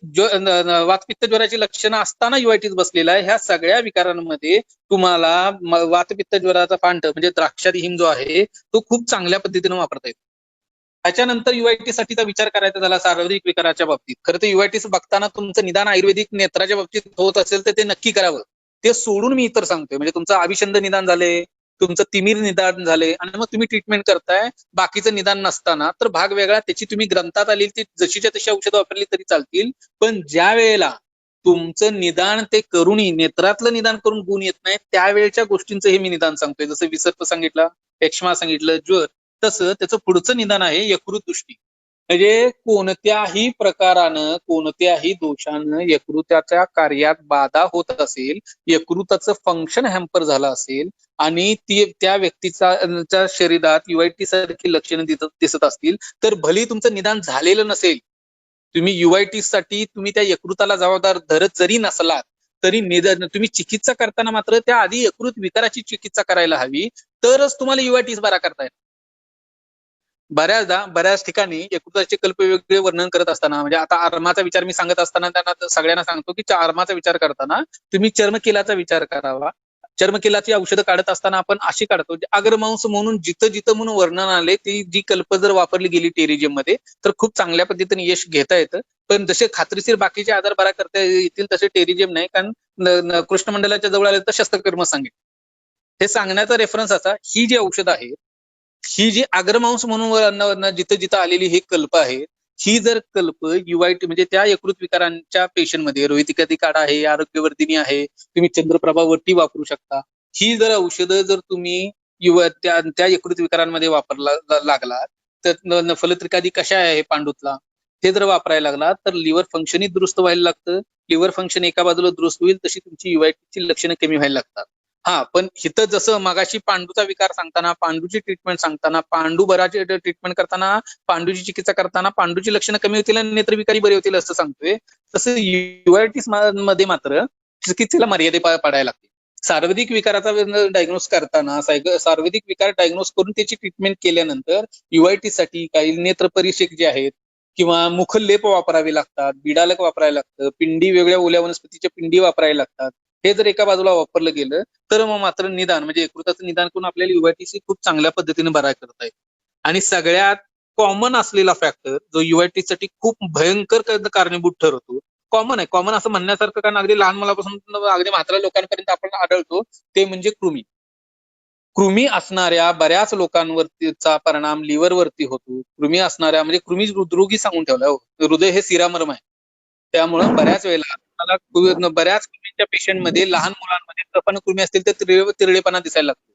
वातपित्त ज्वराची लक्षणं असताना युआयटीस बसलेला आहे. ह्या सगळ्या विकारांमध्ये तुम्हाला वातपित्त ज्वराचा फांट म्हणजे द्राक्षादी हिम जो आहे तो खूप चांगल्या पद्धतीने वापरता येतो. त्याच्यानंतर युआयटी साठीचा विचार करायचा झाला सार्वत्रिक विकाराच्या बाबतीत, खरं तर युआयटीस बघताना तुमचं निदान आयुर्वेदिक नेत्राच्या बाबतीत होत असेल तर ते नक्की करावं. ते सोडून मी इतर सांगतोय, म्हणजे तुमचं अभिषंद निदान झाले, तुमचं तिमिर निदान झाले आणि मग तुम्ही ट्रीटमेंट करताय, बाकीचं निदान नसताना तर भाग वेगळा, त्याची तुम्ही ग्रंथात आली ती जशीच्या तशी औषधं वापरली तरी चालतील. पण ज्या वेळेला तुमचं निदान ते करूनही नेत्रातलं निदान करून गुण येत नाही त्यावेळेच्या गोष्टींचं हे मी निदान सांगतोय. जसं विसर्प सांगितलं, यक्ष्मा सांगितलं, ज्वर, तसं त्याचं पुढचं निदान आहे यकृत दृष्टी. म्हणजे कोणत्याही प्रकारानं कोणत्याही दोषानं यकृताच्या कार्यात बाधा होत असेल, यकृताचं फंक्शन हॅम्पर झालं असेल आणि त्या व्यक्तीच्या शरीरात युआयटी सारखी लक्षणं दिसत असतील तर भली तुमचं निदान झालेलं नसेल, तुम्ही युआयटी साठी तुम्ही त्या यकृताला जबाबदार धरत जरी नसलात तरी निदान तुम्ही चिकित्सा करताना मात्र त्या आधी यकृत विकाराची चिकित्सा करायला हवी, तरच तुम्हाला युआयटीस बरा करता येईल. बऱ्याच ठिकाणी यकृताचे कल्प वेगळे वर्णन करत असताना, म्हणजे आता आर्माचा विचार मी सांगत असताना त्यांना सगळ्यांना सांगतो की आर्माचा विचार करताना तुम्ही चर्मकेलाचा विचार करावा. चर्मकेलाची औषधं काढत असताना आपण अशी काढतो अग्रमांस म्हणून जिथं जिथं म्हणून वर्णन आले ती जी कल्प जर वापरली गेली टेरिजियम मध्ये तर खूप चांगल्या पद्धतीने यश घेता येतं. पण जसे खात्रीशीर बाकीचे आजार बरा करता येतील तसे टेरिजियम नाही, कारण कृष्णमंडलाच्या जवळ आले तर शस्त्रकर्म सांगितलं. हे सांगण्याचा रेफरन्स असा, ही जी औषध आहे ही जी अग्रमांस म्हणून जिथं जिथं आलेली ही कल्प आहे, ही जर कल्प युआयटी म्हणजे त्या यकृत विकारांच्या पेशंटमध्ये रोहितिकादी काढा आहे, आरोग्यवर्धिनी आहे, तुम्ही चंद्रप्रभावरती वापरू शकता. ही जर औषधं जर तुम्ही त्या यकृत विकारांमध्ये वापरला लागला तर फलत्रिकादी कशा आहे पांडूतला ते जर वापरायला लागला तर लिव्हर फंक्शनही दुरुस्त व्हायला लागतं. लिव्हर फंक्शन एका बाजूला दुरुस्त होईल तशी तुमची युआयटीची लक्षणं कमी व्हायला लागतात. हा, पण इथं जसं मगाशी पांडूचा विकार सांगताना, पांडूची ट्रीटमेंट सांगताना, पांडू बराची ट्रीटमेंट करताना, पांडूची चिकित्सा करताना पांडूची लक्षणं कमी होतील आणि नेत्रविकारी बरे होतील असं सांगतोय, तसं युआयटीस मध्ये मात्र चिकित्सेला मर्यादे पाडायला लागते. सार्वत्रिक विकाराचा डायग्नोस करताना सार्वत्रिक विकार डायग्नोस करून त्याची ट्रीटमेंट केल्यानंतर युआयटी साठी काही नेत्र परीक्षक जे आहेत किंवा मुखलेप वापरावे लागतात, बिडालक वापरायला लागतं, पिंडी वेगळ्या ओल्या वनस्पतीच्या पिंडी वापरायला लागतात. हे जर एका बाजूला वापरलं गेलं तर मग मात्र निदान म्हणजे यकृताचं निदान करून आपल्याला युआयटीसी खूप चांगल्या पद्धतीने बरा करता येईल. आणि सगळ्यात कॉमन असलेला फॅक्टर जो युआयटी साठी खूप भयंकर कारणीभूत ठरवतो कॉमन आहे. कॉमन असं म्हणण्यासारखं, कारण अगदी लहान मुलापासून अगदी म्हाताऱ्या लोकांपर्यंत आपण आढळतो, ते म्हणजे कृमी. कृमी असणाऱ्या बऱ्याच लोकांवरतीचा परिणाम लिव्हरवरती होतो. कृमी असणाऱ्या म्हणजे कृमी हृदरोगी सांगून ठेवलाय हो. हृदय हे शिरामर्म आहे. त्यामुळं बऱ्याच वेळेला तुम्हाला बऱ्याच कृमीच्या पेशंटमध्ये, लहान मुलांमध्ये सफान कृमी असतील तर तिरळेपणा दिसायला लागतो.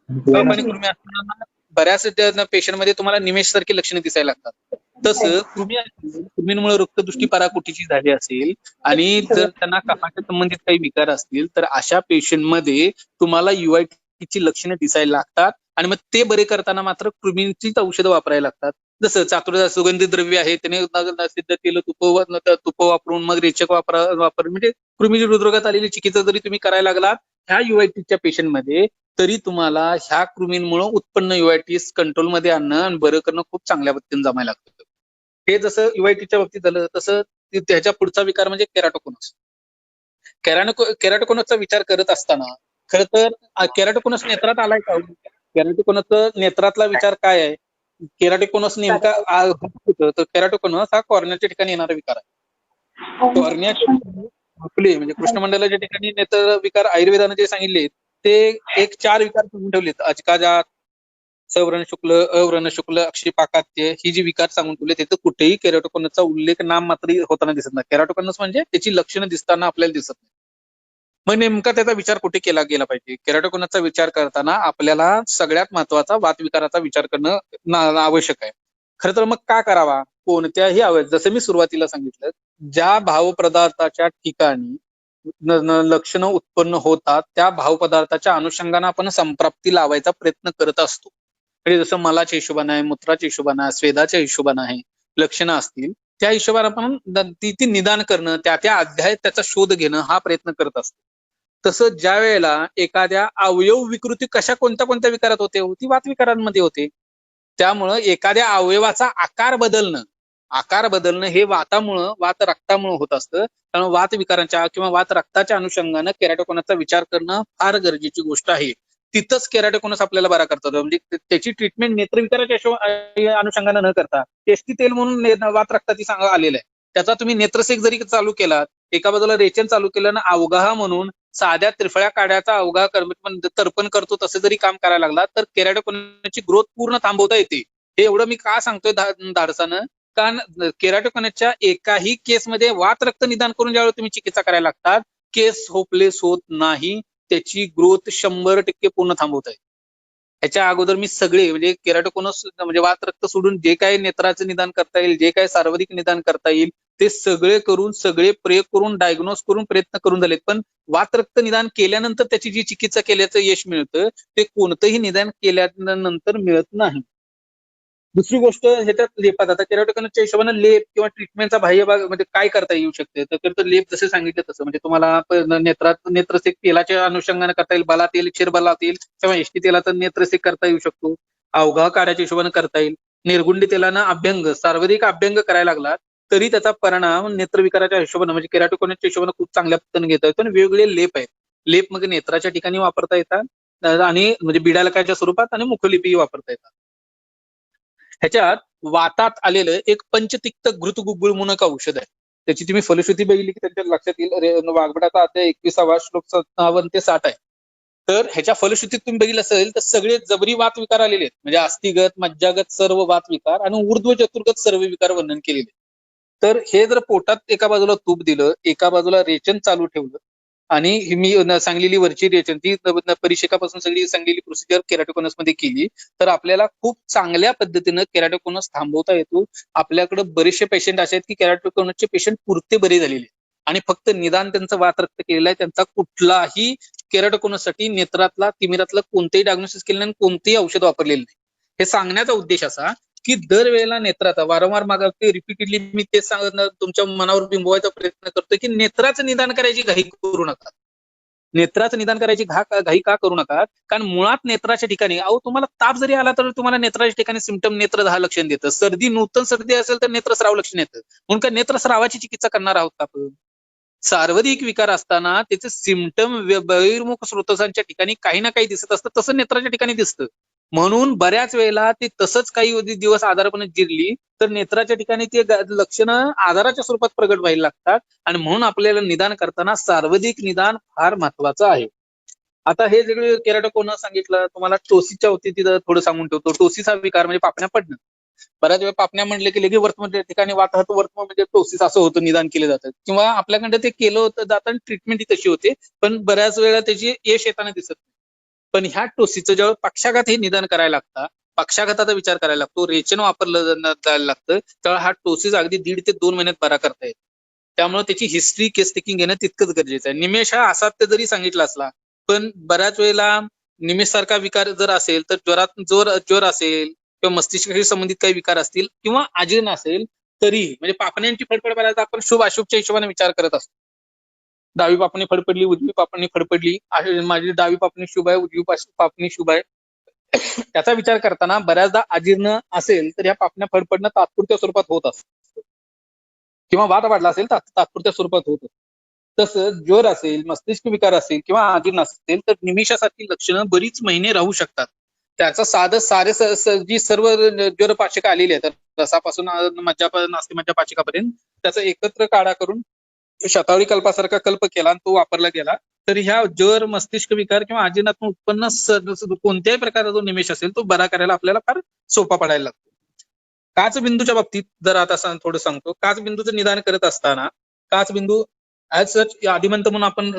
सफान कृमी असताना बऱ्याच पेशंटमध्ये तुम्हाला निमेषसारखी लक्षणे दिसायला लागतात. तसं कृमींमुळे रक्तदृष्टी पराकोटीची झाली असेल आणि जर त्यांना कफाच्या संबंधित काही विकार असतील तर अशा पेशंटमध्ये तुम्हाला युआयटीची लक्षणं दिसायला लागतात आणि मग ते बरे करताना मात्र कृमींचीच औषधं वापरायला लागतात. जसं चातुर्य सुगंधी द्रव्य आहे, त्याने सिद्ध केलं तुप वापरून मग रेचक वापर म्हणजे कृमी हृदरोगात आलेली चिकित्सा जरी तुम्ही करायला लागलात ह्या युआयटीच्या पेशंटमध्ये, तरी तुम्हाला ह्या कृमींमुळे उत्पन्न युआयटीस कंट्रोलमध्ये आणणं आणि बरं करणं खूप चांगल्या पद्धतीने जमायला लागतं. हे जसं युआयटीच्या बाबतीत झालं तसं त्याच्या पुढचा विकार म्हणजे केराटोकोनस. केराटोकोनसचा विचार करत असताना खरं तर केराटोकोनस नेत्रात आलाय का? केराटोकोनस नेत्रातला विचार काय आहे? केराटोकोनस नेमका तर केराटोकोनस हा कॉर्नियाच्या ठिकाणी येणारा विकार आहे. कॉर्नियाच्या आपले म्हणजे कृष्णमंडलाच्या ठिकाणी नेत्र विकार आयुर्वेदाने जे सांगितले ते एक 4 विकार सांगून ठेवलेत. अजकाजात, सव्रण शुक्ल, अव्रण शुक्ल, अक्षिपाकात्य ही जी विकार सांगून ठेवले तिथं कुठेही केराटोकोनसचा उल्लेख नाम मात्र होताना दिसत नाही. केराटोकोनस म्हणजे त्याची लक्षणं दिसताना आपल्याला दिसत नाही. मग नेमका त्याचा विचार कुठे केला गेला पाहिजे? केराटोकोनसचा विचार करताना आपल्याला सगळ्यात महत्वाचा वातविकाराचा विचार करणं आवश्यक आहे. खरं तर मग का करावा? कोणत्याही जसं मी सुरुवातीला सांगितलं, ज्या भावपदार्थाच्या ठिकाणी लक्षणं उत्पन्न होतात त्या भावपदार्थाच्या अनुषंगाने आपण संप्राप्ती लावायचा प्रयत्न करत असतो. म्हणजे जसं मलाच्या हिशोबाने आहे, मूत्राच्या हिशोबाने आहे, स्वेदाच्या हिशोबाने आहे, लक्षणं असतील त्या हिशोबाने आपण ती निदान करणं, त्या अध्यायात त्याचा शोध घेणं हा प्रयत्न करत असतो. तसं ज्या वेळेला एखाद्या अवयव विकृती कोणत्या कोणत्या विकारात होते? ती वातविकारांमध्ये होते. त्यामुळं एखाद्या अवयवाचा आकार बदलणं हे वात रक्तामुळं होत असतं. त्यामुळे वात विकारांच्या किंवा वात रक्ताच्या अनुषंगानं केराटोकोनसचा विचार करणं फार गरजेची गोष्ट आहे. तिथंच केराटोकोनस आपल्याला बरा करता येतो. म्हणजे त्याची ट्रीटमेंट नेत्रविकाराच्या अनुषंगानं न करता टेस्टी तेल म्हणून वात रक्ताची आलेलं आहे. त्याचा तुम्ही नेत्रसेक जरी चालू केलात, एका बाजूला रेचन चालू केलं ना अवगाह म्हणून साध्या त्रिफळ्या काड्याचा अवगाह तर्पण करतो तसं जरी काम करायला लागला तर केराटोकोनसची ग्रोथ पूर्ण थांबवता येते. हे एवढं मी का सांगतोय धाडसानं? कारण केराटोकोनसच्या एकाही केसमध्ये वात रक्त निदान करून ज्यावेळी तुम्ही चिकित्सा करायला लागतात, केस होपलेस होत नाही, त्याची ग्रोथ 100% पूर्ण थांबवत आहे. ह्याच्या अगोदर मी सगळे म्हणजे केराटोकोनस म्हणजे वात रक्त सोडून जे काही नेत्राचं निदान करता येईल, जे काही सार्वधिक निदान करता येईल ते सगळे प्रयोग करून डायग्नोज करून प्रयत्न करून झालेत. पण वात रक्त निदान केल्यानंतर त्याची जी चिकित्सा केल्याचं यश मिळतं ते कोणतंही निदान केल्यानंतर मिळत नाही. दुसरी गोष्ट ह्याच्यात लेपात, आता केराटोकोनसच्या हिशोबाने लेप किंवा ट्रीटमेंटचा बाह्य भाग म्हणजे काय करता येऊ शकते? तर लेप जसे सांगितलं तसं म्हणजे तुम्हाला नेत्रसेक तेलाच्या अनुषंगाने करता येईल, बाला तेल, क्षीरबाला तेल किंवा एष्टी तेलाचा नेत्रसेक करता येऊ शकतो. अवगाह काढ्याच्या हिशोबाने करता येईल. निर्गुंडी तेलानं अभ्यंग, सार्वधिक अभ्यंग करायला लागला तरी त्याचा परिणाम नेत्रविकाराच्या हिशोबाने म्हणजे केराटोकोनसच्या हिशोबाने खूप चांगल्या पद्धतीने घेता येतो. आणि वेगवेगळे लेप आहेत. लेप मग नेत्राच्या ठिकाणी वापरता येतात आणि म्हणजे बिडालकाच्या स्वरूपात आणि मुखलिपी वापरता येतात. ह्याच्यात वातात आलेलं एक पंचतिक्त घृतगुग्गुळ म्हणून एक औषध आहे. त्याची तुम्ही फलश्रुती बघितली की त्यांच्या लक्षात येईल. वाग्भटाचा अध्याय 21 श्लोक 57 ते 60 आहे. तर ह्याच्या फलश्रुतीत तुम्ही बघितलं असेल तर सगळे जबरी वात विकार आलेले आहेत. म्हणजे अस्थिगत, मज्जागत सर्व वात विकार आणि ऊर्ध्व चतुर्गत सर्व विकार वर्णन केलेले. तर हे जर पोटात एका बाजूला तूप दिलं, एका बाजूला रेचन चालू ठेवलं आणि मी सांगलेली वरची रेचन ती परिषेकापासून सगळी सांगलेली प्रोसिजर केराटोकोनस मध्ये केली तर आपल्याला खूप चांगल्या पद्धतीनं केराटोकोनस थांबवता येतो. आपल्याकडे बरेचसे पेशंट असे आहेत की केराटोकोनसचे पेशंट पुरते बरे झालेले आणि फक्त निदान त्यांचं वात रक्त केलेलं आहे. त्यांचा कुठलाही केराटोकोनससाठी नेत्रातला तिमिरातलं कोणतेही डायग्नोसिस केलं नाही, कोणतेही औषध वापरलेलं नाही. हे सांगण्याचा उद्देश असा की दरवेळेला नेत्राचा वारंवार मागवते रिपीटेडली मी ते तुमच्या मनावर बिंबवायचा प्रयत्न करतोय की नेत्राचं निदान करायची घाई करू नका. नेत्राचं निदान करायची घाई का करू नका? कारण मुळात नेत्राच्या ठिकाणी तुम्हाला ताप जरी आला तर तुम्हाला नेत्राच्या ठिकाणी सिम्पटम नेत्र 10 लक्षण देतं. नूतन सर्दी असेल तर नेत्रस्राव लक्षण येतं. म्हणून काय नेत्रस्रावाची चिकित्सा करणार आहोत का आपण? सार्वधिक विकार असताना त्याचे सिम्पटम बहिर्मुख स्रोतसांच्या ठिकाणी काही ना काही दिसत असतं, तसं नेत्राच्या ठिकाणी दिसतं. म्हणून बऱ्याच वेळेला ती तसंच काही दिवस आजारपणे जिरली तर नेत्राच्या ठिकाणी ते लक्षणं आजाराच्या स्वरूपात प्रगट व्हायला लागतात आणि म्हणून आपल्याला निदान करताना सार्वधिक निदान फार महत्वाचं आहे. आता हे सगळे केराटोकोनं सांगितलं, तुम्हाला टोसीच्या बाबतीत थोडं सांगून ठेवतो. टोसीचा विकार म्हणजे पापण्या पडणं. बऱ्याच वेळा पापण्या म्हणले की लगे वर्तमान ठिकाणी वाताहत वर्तमान म्हणजे टोसीस असं होतं, निदान केलं जातं किंवा आपल्याकडे ते केलं होतं जातं आणि ट्रीटमेंट ही तशी होते, पण बऱ्याच वेळा त्याची यश येताना दिसत नाही. पण ह्या टोसीचं जेव्हा पक्षाघात हे निदान करायला लागतं, पक्षाघाताचा विचार करायला लागतो, रेचन वापरलं जायला लागतं, तेव्हा हा टोसीस अगदी 1.5 ते 2 महिन्यात बरा करता येतो. त्यामुळे त्याची हिस्ट्री केस टेकिंग घेणं तितकंच गरजेचं आहे. निमेष हा असाध्य जरी सांगितला असला, पण बऱ्याच वेळेला निमेष सारखा विकार जर असेल तर ज्वर असेल किंवा मस्तिष्काशी संबंधित काही विकार असतील किंवा आजीर्ण असेल तरी म्हणजे पापण्यांची फडफड बऱ्याचदा आपण शुभ अशुभच्या हिशोबाने विचार करत असतो. डावी पापणी फडफडली, उजवी पापणी फडफडली, माझी डावी पापणी शुभ आहे, उजवी पापणी शुभ आहे. त्याचा विचार करताना बऱ्याचदा अजीर्ण असेल तर ह्या पापण्या फडफडणं तात्पुरत्या स्वरूपात होत असतं किंवा वाद वाढला असेल तर तात्पुरत्या स्वरूपात होत. तसंच ज्वर असेल, मस्तिष्क विकार असेल किंवा आजीर्ण असेल तर निमिषासारखी लक्षणं बरीच महिने राहू शकतात. त्याचं जी सर्व ज्वरपाचक आलेली आहेत, रसापासून मज्जा पाचकापर्यंत त्याचा एकत्र काढा करून शतावरी कल्पासारखा कल्प केला आणि तो वापरला गेला तर ह्या ज्वर, मस्तिष्क विकार किंवा आजीर्णातून उत्पन्न कोणत्याही प्रकारचा जो निमेष असेल तो बरा करायला आपल्याला फार सोपा पडायला लागतो. काचबिंदूच्या बाबतीत जर आता थोडं सांगतो. काचबिंदूचं निदान करत असताना काचबिंदू ऍज सच आदिमंत म्हणून आपण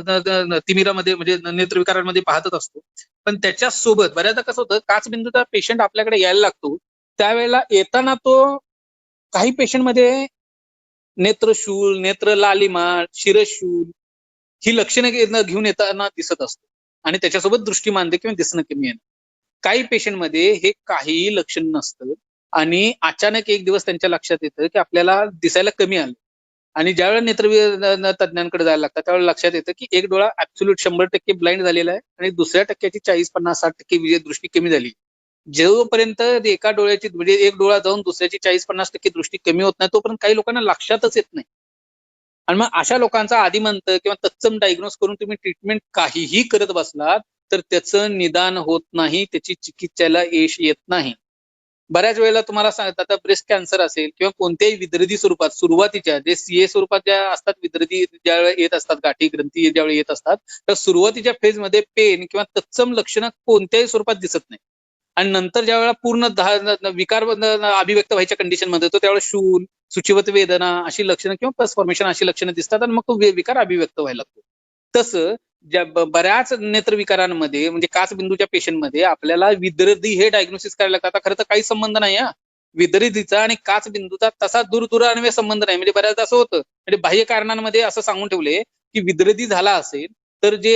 तिमिरामध्ये म्हणजे नेत्रविकारांमध्ये पाहतच असतो, पण त्याच्या सोबत बऱ्याचदा कसं होतं, काचबिंदूचा पेशंट आपल्याकडे यायला लागतो त्यावेळेला येताना तो काही पेशंटमध्ये नेत्रशूल, नेत्र लालिमा, शिरशूल ही लक्षणं घेऊन येताना दिसत असतो आणि त्याच्यासोबत दृष्टीमांद्य किंवा दिसणं कमी येणं. काही पेशंटमध्ये हे काहीही लक्षण नसतं आणि अचानक एक दिवस त्यांच्या लक्षात येतं की आपल्याला दिसायला कमी आलं आणि ज्यावेळेला तज्ञांकडे जायला लागतात त्यावेळेला लक्षात येतं की एक डोळा ऍब्सोल्यूट 100% ब्लाइंड झालेला आहे आणि दुसऱ्या टक्क्याची 40-50-60% दृष्टी कमी झाली. जोपर्यंत एका डोळ्याची म्हणजे एक डोळा जाऊन दुसऱ्याची 40-50% दृष्टी कमी होत नाही तोपर्यंत काही लोकांना लक्षातच येत नाही. आणि मग अशा लोकांचा आदिमंत किंवा तत्सम डायग्नोज करून तुम्ही ट्रीटमेंट काहीही करत बसलात तर त्याचं निदान होत नाही, त्याची चिकित्सेला यश येत नाही. बऱ्याच वेळेला तुम्हाला सांगतात आता ब्रेस्ट कॅन्सर असेल किंवा कोणत्याही विद्रदी स्वरूपात सुरुवातीच्या जे सीए स्वरूपात ज्या असतात विद्रदी ज्यावेळेला येत असतात, गाठी ग्रंथी ज्यावेळी येत असतात तर सुरुवातीच्या फेजमध्ये पेन किंवा तत्सम लक्षणं कोणत्याही स्वरूपात दिसत नाही आणि नंतर ज्या वेळेला पूर्ण विकार अभिव्यक्त व्हायच्या कंडिशनमध्ये तो त्यावेळेला शूल, सुचिवत वेदना अशी लक्षणं किंवा पस फॉर्मेशन अशी लक्षणं दिसतात आणि मग तो विकार अभिव्यक्त व्हायला लागतो. तसं बऱ्याच नेत्रविकारांमध्ये म्हणजे काचबिंदूच्या पेशंटमध्ये आपल्याला विद्रदी हे डायग्नोसिस करायला लागतं. आता खरं तर काही संबंध नाही हा विद्रदीचा आणि काचबिंदूचा तसा दूरदूरान्वय संबंध नाही. म्हणजे बऱ्याचदा असं होतं म्हणजे बाह्य कारणांमध्ये असं सांगून ठेवले की विद्रदी झाला असेल तर जे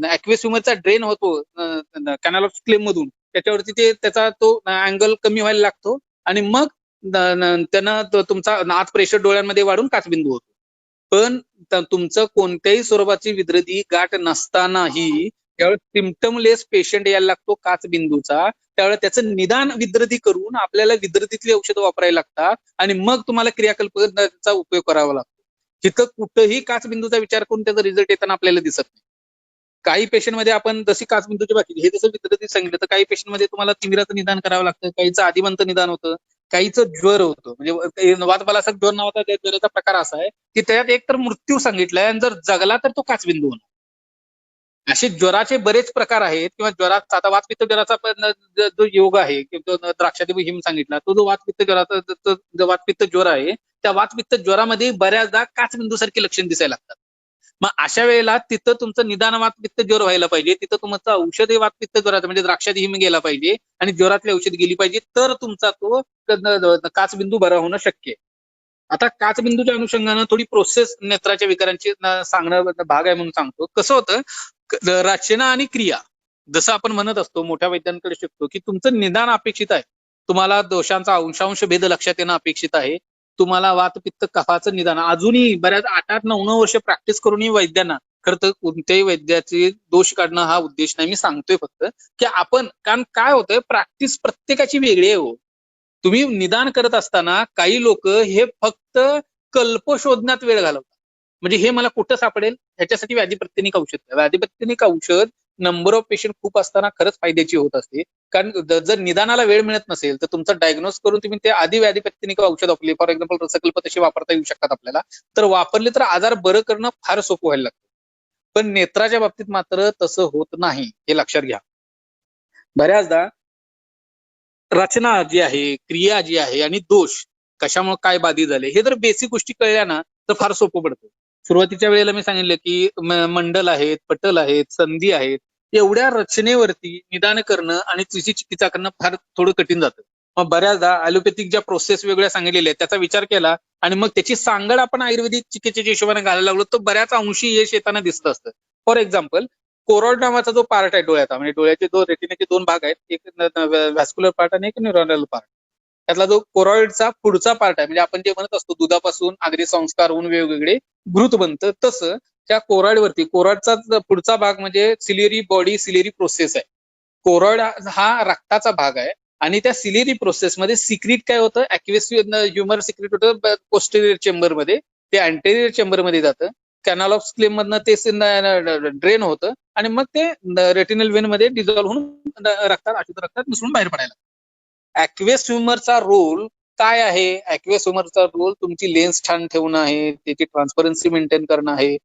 ऍक्वेस ह्युमरचा ड्रेन होतो कॅनल ऑफ क्लेम मधून त्याच्यावरती त्याचा तो अँगल कमी व्हायला लागतो आणि मग त्यानं तुमचा आत प्रेशर डोळ्यांमध्ये वाढून काचबिंदू होतो. पण तुमचं कोणत्याही स्वरूपाची विद्रदी गाठ नसतानाही त्यावेळेस सिम्पटमलेस पेशंट यायला लागतो काचबिंदूचा, त्यावेळेस त्याचं निदान विद्रदी करून आपल्याला विद्रदीतली औषधं वापरायला लागतात आणि मग तुम्हाला क्रियाकल्पचा उपयोग करावा लागतो. तिथं कुठंही काचबिंदूचा विचार करून त्याचा रिझल्ट येताना आपल्याला दिसत नाही. काही पेशंटमध्ये आपण जशी काचबिंदूची बाकी हे जसं विद्रदी सांगितलं तर काही पेशंटमध्ये तुम्हाला तिमिराचं निदान करावं लागतं, काहीचं आदिमंत निदान होतं, काहीचं ज्वर होतं. म्हणजे वातबलासक ज्वर नावाचा त्या ज्वराचा प्रकार असा आहे की त्याच्यात एक तर मृत्यू सांगितलाय आणि जर जगला तर तो काचबिंदू होणार. असे ज्वराचे बरेच प्रकार आहेत किंवा ज्वराचा आता वातपित्त ज्वराचा जो योग आहे किंवा द्राक्षादेवी हिम सांगितला तो जो वातपित्त ज्वराचा जो वातपित्त ज्वर आहे त्या वातपित्त ज्वरामध्ये बऱ्याचदा काचबिंदूसारखी लक्षण दिसायला लागतात. मग अशा वेळेला तिथं तुमचं निदान वातपित्त ज्वर व्हायला पाहिजे, तिथं तुमचं औषध वातपित्त ज्वराचं म्हणजे द्राक्षादी हिम गेला पाहिजे आणि ज्वरातली औषध गेली पाहिजे तर तुमचा तो काचबिंदू बरा होणं शक्य आहे. आता काचबिंदूच्या अनुषंगानं थोडी प्रोसेस नेत्राच्या विकारांची सांगणं भाग आहे म्हणून सांगतो. कसं होतं रचना आणि क्रिया जसं आपण म्हणत असतो मोठ्या वैद्यांकडे शिकतो की तुमचं निदान अपेक्षित आहे, तुम्हाला दोषांचा अंशांश भेद लक्षात येणं अपेक्षित आहे, तुम्हाला वातपित्त कफाचं निदान अजूनही बऱ्याच 8-9 वर्ष प्रॅक्टिस करूनही वैद्यांना खरं तर कोणत्याही वैद्याचे दोष काढणं हा उद्देश नाही. मी सांगतोय फक्त की आपण कारण काय होतंय प्रॅक्टिस प्रत्येकाची वेगळी आहे हो. तुम्ही निदान करत असताना काही लोक हे फक्त कल्प शोधण्यात वेळ घालवतात. म्हणजे हे मला कुठं सापडेल ह्याच्यासाठी व्याधिप्रत्यनिक औषध. व्याधिप्रत्यनिक औषध नंबर ऑफ पेशंट खूप असताना खरंच फायद्याची होत असते. कारण जर निदानाला वेळ मिळत नसेल तर तुमचं डायग्नोज करून तुम्ही ते आधी व्याधी व्यक्तिनिक औषध वापरले, फॉर एक्झाम्पल रसकल्प तसे वापरता येऊ शकतात आपल्याला, तर वापरले तर आजार बरं करणं फार सोपं व्हायला लागतं. पण नेत्राच्या बाबतीत मात्र तसं होत नाही, हे लक्षात घ्या. बऱ्याचदा रचना जी आहे, क्रिया जी आहे आणि दोष कशामुळे काय बाधित झाले हे जर बेसिक गोष्टी कळल्या ना तर फार सोपं पडतं. सुरुवातीच्या वेळेला मी सांगितलं की मंडल आहेत, पटल आहेत, संधी आहेत, एवढ्या रचनेवरती निदान करणं आणि तिची चिकित्सा करणं फार थोडं कठीण जातं. मग बऱ्याचदा ॲलोपॅथिक ज्या प्रोसेस वेगळ्या सांगितलेल्या आहेत त्याचा विचार केला आणि मग त्याची सांगड आपण आयुर्वेदिक चिकित्सेच्या हिशोबाने घालायला लागलो तर बऱ्याच अंशी यश येताना दिसत असतं. फॉर एक्झाम्पल, कोरॉइड नावाचा जो पार्ट आहे डोळ्याचा, म्हणजे डोळ्याचे रेटिनाचे दोन भाग आहेत, एक व्हॅस्क्युलर पार्ट आणि एक न्यूरॉनल पार्ट. त्यातला जो कोरॉइडचा पुढचा पार्ट आहे, म्हणजे आपण जे म्हणत असतो दुधापासून अग्नी संस्कार होऊन वेगवेगळे घृत बनतं, तसं त्या कोरॉइडवरती कोरॉइडचा पुढचा भाग म्हणजे सिलियरी बॉडी सिलियरी प्रोसेस आहे. कोरॉइड हा रक्ताचा भाग आहे आणि त्या सिलियरी प्रोसेसमध्ये सिक्रीट काय होतं, ऍक्वेस ह्युमर सिक्रीट होतं पोस्टेरियर चेंबरमध्ये, ते अँटेरियर चेंबरमध्ये जातं, कॅनल ऑफ स्लेम मधनं ते ड्रेन होतं आणि मग ते रेटिनल वेन मध्ये डिझॉल्व्ह होऊन रक्तात अशुद्ध रक्तात मिसळून बाहेर पडायला. ऍक्वेस ह्युमरचा रोल काय आहे? ऍक्वेस ह्युमरचा रोल तुमची लेन्स छान ठेवणं आहे, त्याची ट्रान्सपरन्सी मेंटेन करणं आहे,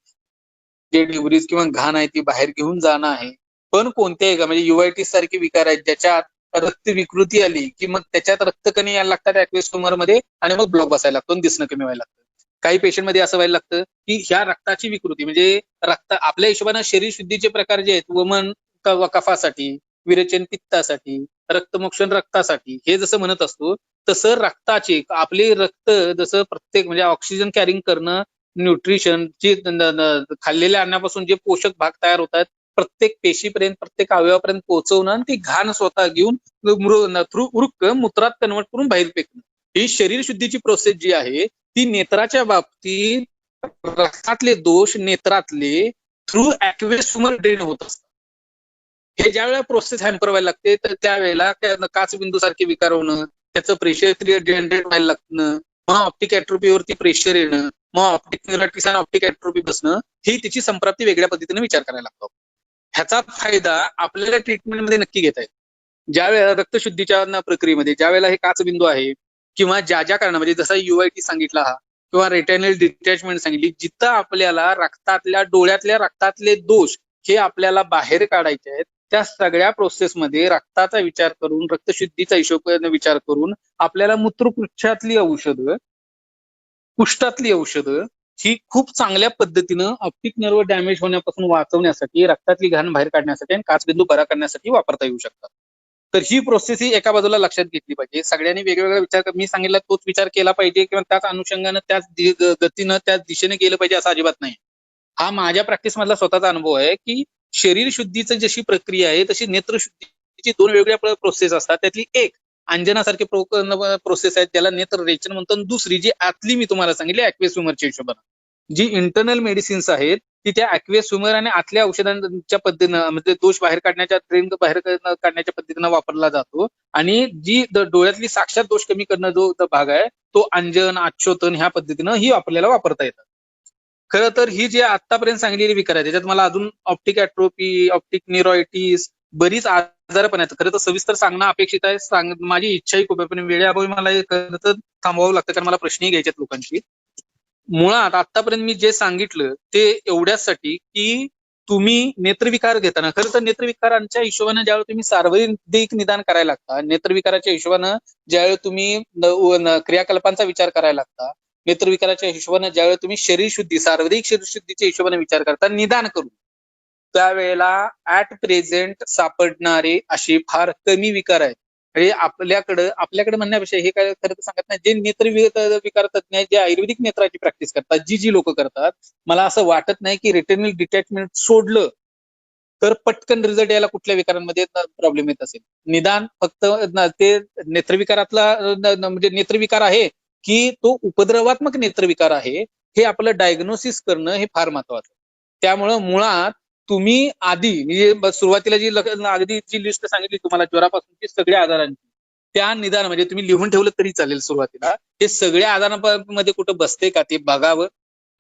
जे ड्युरीज किंवा घाण आहे ती बाहेर घेऊन जाणं आहे. पण कोणत्याही म्हणजे युआयटीस सारखे विकार आहेत ज्याच्यात रक्त विकृती आली की मग त्याच्यात रक्त कमी यायला लागतात ऍक्वेस मध्ये आणि मग ब्लॉक बसायला लागतो, दिसणं कमी व्हायला लागतं. काही पेशंट मध्ये असं व्हायला लागतं की ह्या रक्ताची विकृती म्हणजे रक्त आपल्या हिशोबाने शरीर शुद्धीचे प्रकार जे आहेत, वमन कफासाठी, विरेचन पित्तासाठी, रक्तमोक्षण रक्तासाठी, हे जसं म्हणत असतो तसं रक्ताचे आपले रक्त जसं प्रत्येक म्हणजे ऑक्सिजन कॅरिंग करणं, न्यूट्रिशन जे खाल्लेल्या अन्नापासून जे पोषक भाग तयार होतात प्रत्येक पेशीपर्यंत प्रत्येक अवयवापर्यंत पोहोचवणं आणि ती घाण स्वतः घेऊन थ्रू उर्क मूत्रात कन्वर्ट करून बाहेर फेकणं, ही शरीर शुद्धीची प्रोसेस जी आहे ती नेत्राच्या बाबतीत रक्तातले दोष नेत्रातले थ्रू ऍक्वेस ह्युमर ड्रेन होत असतात. हे ज्या वेळेला प्रोसेस हॅम्पर व्हायला लागते तर त्यावेळेला काचबिंदू सारखे विकार होणं, त्याचं प्रेशर जनरेट व्हायला लागणं, मग ऑप्टिक ॲट्रोफीवरती प्रेशर येणं, मग ऑप्टिक न्यूरायटिस आणि ऑप्टिक ॲट्रोफी बसणं, ही तिची संप्राप्ती वेगळ्या पद्धतीने विचार करायला लागतो. ह्याचा फायदा आपल्याला ट्रीटमेंटमध्ये नक्की घेता येईल. ज्या वेळेला रक्तशुद्धीच्या प्रक्रियेमध्ये ज्या वेळेला हे काचबिंदू आहे किंवा ज्या कारणामध्ये जसा युआयटी सांगितला हा किंवा रेटिनल डिटॅचमेंट सांगितली, जिथं आपल्याला रक्तातल्या डोळ्यातल्या रक्तातले दोष हे आपल्याला बाहेर काढायचे आहेत, त्या सगळ्या प्रोसेसमध्ये रक्ताचा विचार करून रक्तशुद्धीचा हिशोब विचार करून आपल्याला मूत्रपुच्छातली औषधं, कुष्ठातली औषधं ही खूप चांगल्या पद्धतीनं ऑप्टिक नर्व डॅमेज होण्यापासून वाचवण्यासाठी, रक्तातली घाण बाहेर काढण्यासाठी आणि काचबिंदू बरा करण्यासाठी वापरता येऊ शकतात. तर ही प्रोसेस ही एका बाजूला लक्षात घेतली पाहिजे. सगळ्यांनी वेगवेगळा विचार, मी सांगितलं तोच विचार केला पाहिजे किंवा त्याच अनुषंगानं त्याच गतीनं त्याच दिशेने गेलं पाहिजे असं अजिबात नाही. हा माझ्या प्रॅक्टिस मधला स्वतःचा अनुभव आहे की शरीर शुद्धीची जशी प्रक्रिया आहे तशी नेत्रशुद्धीची दोन वेगळ्या प्रोसेस असतात. त्यातली एक अंजनासारखे प्रोसेस आहेत त्याला नेत्र रेचन म्हणतो, दुसरी जी आतली मी तुम्हाला सांगितली ऍक्वेस ह्युमरच्या हिशोबाने जी इंटरनल मेडिसिन्स आहेत ती त्या ऍक्वेस ह्युमर आणि आतल्या औषधांच्या पद्धतीनं म्हणजे दोष बाहेर काढण्याच्या ट्रेन बाहेर काढण्याच्या पद्धतीनं वापरला जातो आणि जी डोळ्यातली साक्षात दोष कमी करणं जो भाग आहे तो अंजन आच्छोतन ह्या पद्धतीनं ही आपल्याला वापरता येतात. खरं तर ही जी आतापर्यंत सांगलेली विकार आहे त्याच्यात मला अजून ऑप्टिक ॲट्रोफी, ऑप्टिक न्यूरायटिस, बरीच आजार पण आहेत. खरं तर सविस्तर सांगणं अपेक्षित आहे, माझी इच्छाही खूप आहे, पण वेळेअभावी मला खरं तर थांबवावं लागतं कारण मला प्रश्नही घ्यायचे आहेत लोकांशी. मुळात आतापर्यंत मी जे सांगितलं ते एवढ्यासाठी की तुम्ही नेत्रविकार घेताना खरं तर नेत्रविकारांच्या हिशोबाने ज्यावेळी तुम्ही सार्वजनिक निदान करायला लागता, नेत्रविकाराच्या हिशोबानं ज्यावेळी तुम्ही क्रियाकल्पांचा विचार करायला लागता, नेत्रविकाराच्या हिशोबाने ज्यावेळी तुम्ही शरीर शुद्धी सार्वजनिक शरीर शुद्धीच्या हिशोबाने विचार करता निदान करून, त्यावेळेला ऍट प्रेझेंट सापडणारे असे फार कमी विकार आहेत. म्हणजे आपल्याकडे म्हणण्यापेक्षा हे काय खरं तर सांगत नाही, जे नेत्र विकार तज्ञ आहेत, जे आयुर्वेदिक नेत्राची प्रॅक्टिस करतात, जी लोक करतात, मला असं वाटत नाही की रेटिनल डिटॅचमेंट सोडलं तर पटकन रिझल्ट यायला कुठल्या विकारांमध्ये प्रॉब्लेम येत असेल. निदान फक्त ते नेत्रविकारातला म्हणजे नेत्रविकार आहे की तो उपद्रवात्मक नेत्रविकार आहे हे आपलं डायग्नोसिस करणं हे फार महत्वाचं. त्यामुळं मुळात तुम्ही आधी सुरुवातीला जी अगदी जी लिस्ट सांगितली तुम्हाला ज्वरापासूनची सगळ्या आजारांची, त्या निदान म्हणजे तुम्ही लिहून ठेवलं तरी चालेल सुरुवातीला, हे सगळ्या आजारांमध्ये कुठं बसते का ते बघावं,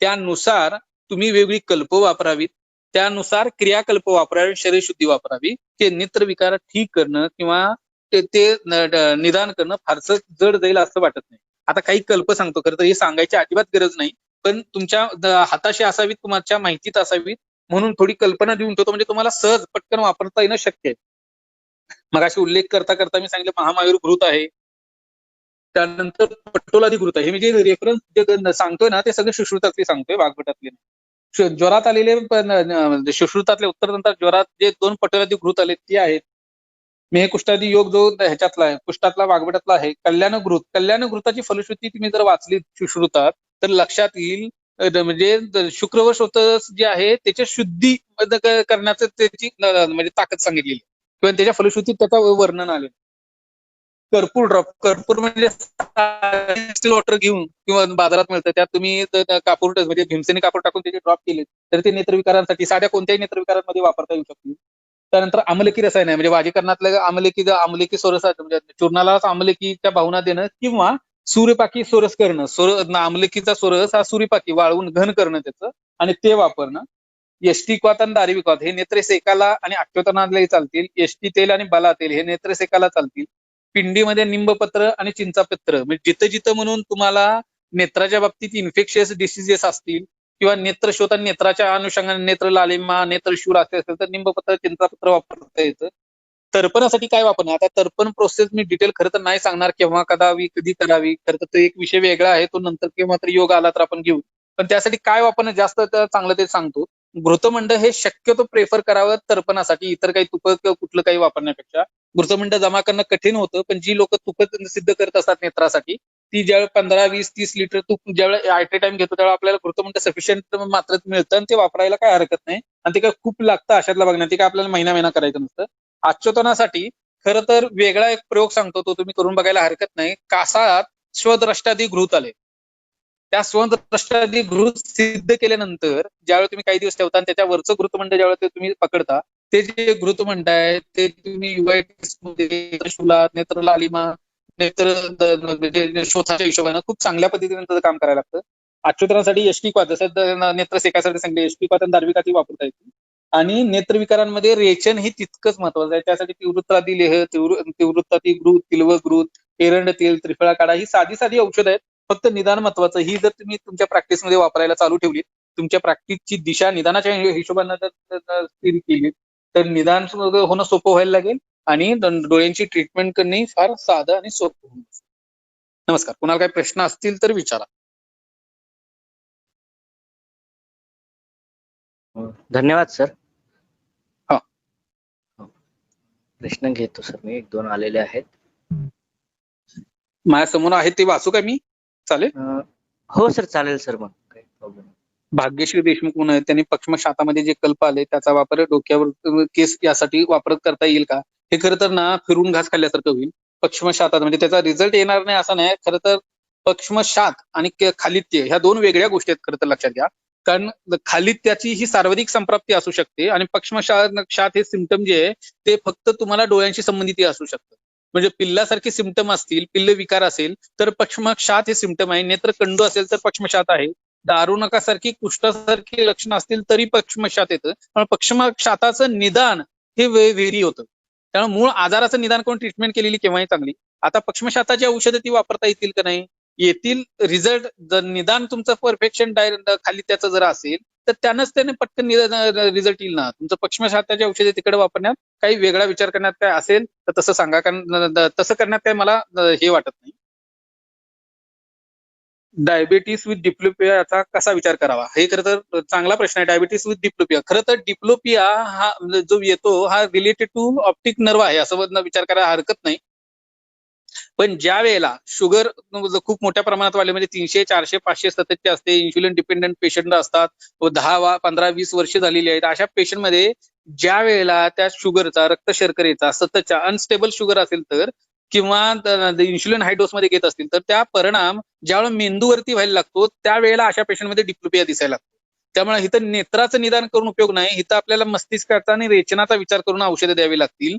त्यानुसार तुम्ही वेगळी कल्प वापरावीत, त्यानुसार क्रियाकल्प वापरावे, शरीरशुद्धी वापरावी. ते नेत्रविकार ठीक करणं किंवा ते निदान करणं फारसं जड जाईल असं वाटत नाही. आता काही कल्प सांगतो, खरं तर हे सांगायची अजिबात गरज नाही, पण तुमच्या हाताशी असावीत, तुमच्या माहितीत असावीत म्हणून थोडी कल्पना देऊन ठेवतो, म्हणजे तुम्हाला सहज पटकन वापरता येणं शक्य आहे. मगाशी उल्लेख करता करता मी सांगितलं महामायूर घृत आहे, त्यानंतर पटोलादी घृत आहे. हे मी जे रेफरन्स जे सांगतोय ना ते सगळे सुश्रुतातले सांगतोय, वाघबटातले. ज्वरात आलेले सुश्रुतातले उत्तरानंतर ज्वरात जे 2 पटोलादी घृत आले ते आहेत. मेहकुष्ठादी योग जो ह्याच्यातला आहे, कुष्ठातला वाघबटातला आहे. कल्याण घृताची फलश्रुती तुम्ही जर वाचली सुश्रुतात तर लक्षात येईल, म्हणजे शुक्रवशोतस जे आहे त्याच्या शुद्धी करण्याचं त्याची म्हणजे ताकद सांगितलेली किंवा त्याच्या फलश्रुतीत त्याचं वर्णन आले. कर्पूर म्हणजे वॉटर घेऊन किंवा बाजारात मिळतं, त्यात तुम्ही कापूर म्हणजे भीमसेनी कापूर टाकून त्याचे ड्रॉप केले तर ते नेत्रविकारांसाठी साध्या कोणत्याही नेत्रविकारांमध्ये वापरता येऊ शकतील. त्यानंतर आमलकी रसायन आहे, म्हणजे वाजीकरणातलं आमलकी सोरस म्हणजे चूर्णालाच आमलकीच्या भावना देणं किंवा सूर्यपाकी सोरस करणं. आमलकीचा सोरस हा सूर्यपाकी वाळवून घन करणं त्याचं आणि ते वापरणं. यष्टिक्वात आणि दारिविक्वात हे नेत्रसेकाला आणि आक्योतनालाही चालतील. यष्टी तेल आणि बला तेल हे नेत्रसेकाला चालतील. पिंडीमध्ये निंबपत्र आणि चिंचापत्र, म्हणजे जिथं जिथं म्हणून तुम्हाला नेत्राच्या बाबतीत इन्फेक्शियस डिसिजेस असतील किंवा नेत्रशोथ आणि नेत्राच्या अनुषंगाने नेत्र लालिमा, नेत्रशूर असे असेल तर निंबपत्र, चिंचापत्र वापरता येतं. तर्पणासाठी काय वापरणार? आता तर्पण प्रोसेस मी डिटेल खरं तर नाही सांगणार, केव्हा कधी करावी. खरं तर तो एक विषय वेगळा आहे, तो नंतर केव्हा तर योग आला तर आपण घेऊ. पण त्यासाठी काय वापरणं जास्त चांगलं ते सांगतो. घृतमंड हे शक्यतो प्रेफर करावं तर्पणासाठी, इतर काही तुप किंवा कुठलं काही वापरण्यापेक्षा. घृतमंड जमा करणं कठीण होतं, पण जी लोक तुप सिद्ध करत असतात नेत्रासाठी ती ज्यावेळेस 15, 20, 30 लिटर तूप ज्यावेळेस ऍट ए टाइम घेतो त्यावेळेस आपल्याला घृतमंड सफिशियंट मात्रात मिळतं आणि ते वापरायला काय हरकत नाही. आणि ते काय खूप लागतं अशातला बघण्यात, ते काय आपल्याला महिना करायचं नसतं. आच्योतनासाठी खरं तर वेगळा एक प्रयोग सांगतो, तो तुम्ही करून बघायला हरकत नाही. कासाळात स्वद्रष्टादी घृत आले. त्या स्वद्रष्टादी घृत सिद्ध केल्यानंतर ज्यावेळेस तुम्ही काही दिवस ठेवता आणि त्याच्यावरचं घृतमंड ज्यावेळेस ते तुम्ही पकडता, ते जे घृतमंड आहे ते तुम्ही युवायटिस मध्ये, शूलात, नेत्र लालिमा, नेत्र म्हणजे शोथाच्या हिशोबाने खूप चांगल्या पद्धतीने त्याचं काम करायला लागतं. आच्योतनासाठी यष्टिक्वात, जसं नेत्रसेकासाठी सांगितलं यष्टिक्वात आणि दार्विकाती वापरता येते. आणि नेत्रविकारांमध्ये रेचन ही तितकंच महत्वाचं आहे. त्यासाठी तीव्रतादी लेह, तीव्रतादी घृत, तिलव घृत, एरंड तेल, त्रिफळा काढा ही साधी औषध आहेत. फक्त निदान महत्वाचं. ही जर तुम्ही तुमच्या प्रॅक्टिसमध्ये वापरायला चालू ठेवली, तुमच्या प्रॅक्टिसची दिशा निदानाच्या हिशोबाने जर स्थिर केली तर निदान होणं सोपं व्हायला लागेल आणि डोळ्यांची ट्रीटमेंट करणे फार साधं आणि सोपं होईल. नमस्कार. कुणाला काही प्रश्न असतील तर विचारा. धन्यवाद सर. हा. प्रश्न घेतो सर मी, 1-2 आलेले आहेत. माझ्या समोर आहे ते वाचू का मी? चालेल? हो सर चालेल सर, मग काही प्रॉब्लेम. भाग्यश्री देशमुख म्हणून आहे, त्यांनी पक्ष्मशातामध्ये जे कल्प आले त्याचा वापर डोक्यावर केस यासाठी वापर करता येईल का? हे खरं तर ना फिरून घास खाल्ल्यासारखं होईल. पक्ष्मशातात म्हणजे त्याचा रिझल्ट येणार नाही असं नाही. खरं तर पक्ष्मशात आणि खालित्य ह्या 2 वेगळ्या गोष्टी आहेत खरं तर, लक्षात घ्या. कारण खालित्याची ही सार्वधिक संप्राप्ती असू शकते आणि पक्ष्मशात हे सिम्पटम जे आहे ते फक्त तुम्हाला डोळ्यांशी संबंधित असू शकतं. म्हणजे पिल्लासारखे सिम्पटम असतील, पिल्ल विकार असेल तर पक्ष्मशात हे सिम्पटम आहे. नेत्रकंडू असेल तर पक्ष्मशात आहे. दारुणकासारखी कुष्ठासारखी लक्षणं असतील तरी पक्ष्मशात येतं. पण पक्ष्मशाताचं निदान हे व्हेरी होतं. त्यामुळे मूळ आजाराचं निदान करून ट्रीटमेंट केलेली केव्हाही चांगली. आता पक्ष्मशाताची औषधं ती वापरता येतील का नाही? येतील. रिझल्ट जर निदान तुमचं परफेक्शन खाली त्याचं जर असेल तर त्याने पटकन रिझल्ट येईल ना. तुमचं पक्ष्मशाताची औषधे तिकडे वापरण्यात काही वेगळा विचार करण्यात काय असेल तर तसं सांगा, कारण तसं करण्यात काय मला हे वाटत नाही. डायबिटीस विथ डिप्लोपिया याचा कसा विचार करावा? हे खरं तर चांगला प्रश्न आहे. डायबिटीस विथ डिप्लोपिया, खरं तर डिप्लोपिया हा जो येतो हा रिलेटेड टू ऑप्टिक नर्व आहे असं विचार करायला हरकत नाही. पण ज्या वेळेला शुगर खूप मोठ्या प्रमाणात वाढले, म्हणजे 300, 400, 500 सततचे असते, इन्शुलिन डिपेंडंट पेशंट असतात, 10, 15, 20 वर्ष झालेली आहेत, अशा पेशंटमध्ये ज्या वेळेला त्या शुगरचा, रक्त शर्करेचा सततच्या अनस्टेबल शुगर असेल तर किंवा इन्शुलिन हाय डोस मध्ये घेत असतील तर त्या परिणाम ज्यावेळेला मेंदूवरती व्हायला लागतो त्यावेळेला अशा पेशंटमध्ये डिप्लोपिया दिसायला लागतो. त्यामुळे इथं नेत्राचं निदान करून उपयोग नाही. इथं आपल्याला मस्तिष्काचा आणि रेचनाचा विचार करून औषधं द्यावी लागतील.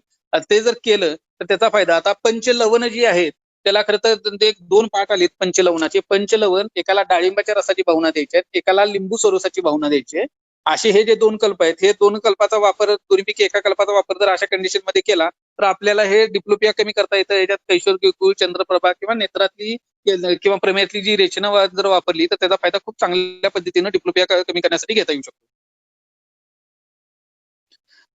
ते जर केलं तर त्याचा फायदा. आता पंचलवण जी आहेत त्याला खरं तर ते 2 पाठ आलेत पंचलवणाचे. पंचलवण, एकाला डाळिंबाच्या रसाची भावना द्यायची आहे, एकाला लिंबू सोरसाची भावना द्यायची आहे असे हे जे 2 कल्प आहेत, हे 2 कल्पाचा वापर दोन्हीपैकी एका कल्पाचा वापर जर अशा कंडिशन मध्ये केला तर आपल्याला हे डिप्लोपिया कमी करता येतं. याच्यात कैशोर चंद्रप्रभा किंवा नेत्रातली किंवा प्रमेयातली जी रचना जर वापरली तर त्याचा फायदा खूप चांगल्या पद्धतीने डिप्लोपिया कमी करण्यासाठी घेता येऊ शकतो.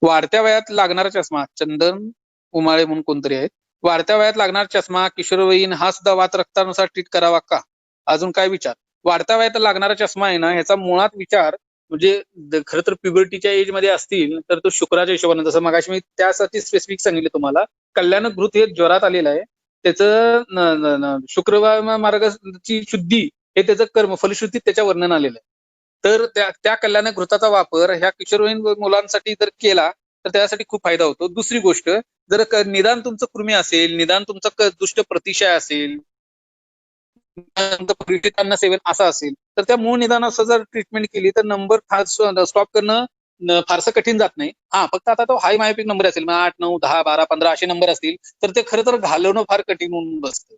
वाढत्या वयात लागणारा चष्मा, चंदन उमाळे म्हणून कोणतरी आहेत. वाढत्या वयात लागणारा चष्मा किशोरवयीन हा सुद्धा वात रक्तानुसार ट्रीट करावा का? अजून काय विचार? वाढत्या वयात लागणारा चष्मा आहे ना, ह्याचा मुळात विचार म्हणजे खरं तर प्युबर्टीच्या एज मध्ये असतील तर तो शुक्राच्या हिशोबाने, जसं मगाशी मी त्यासाठी स्पेसिफिक सांगितलं तुम्हाला, कल्याण घृत हे ज्वरात आलेलं आहे. त्याचं शुक्र मार्गाची शुद्धी हे त्याचं कर्म फलश्रुतीत त्याच्या वर्णन आलेलं आहे. तर त्या कल्याण घृताचा वापर ह्या किशोरवयीन मुलांसाठी जर केला तर त्यासाठी खूप फायदा होतो. दुसरी गोष्ट, जर निदान तुमचं कृमी असेल, निदान तुमचं दुष्ट प्रतिशय असेल, परिचित अन्न सेवन असं असेल तर त्या मूळ निदान असं जर ट्रीटमेंट केली तर नंबर स्टॉप करणं फारसं कठीण जात नाही. हा, फक्त आता तो हाय मायोपिक नंबर असेल, 8, 9, 10, 12, 15 असे नंबर असतील तर ते खरं तर घालवणं फार कठीण होऊन बसतं.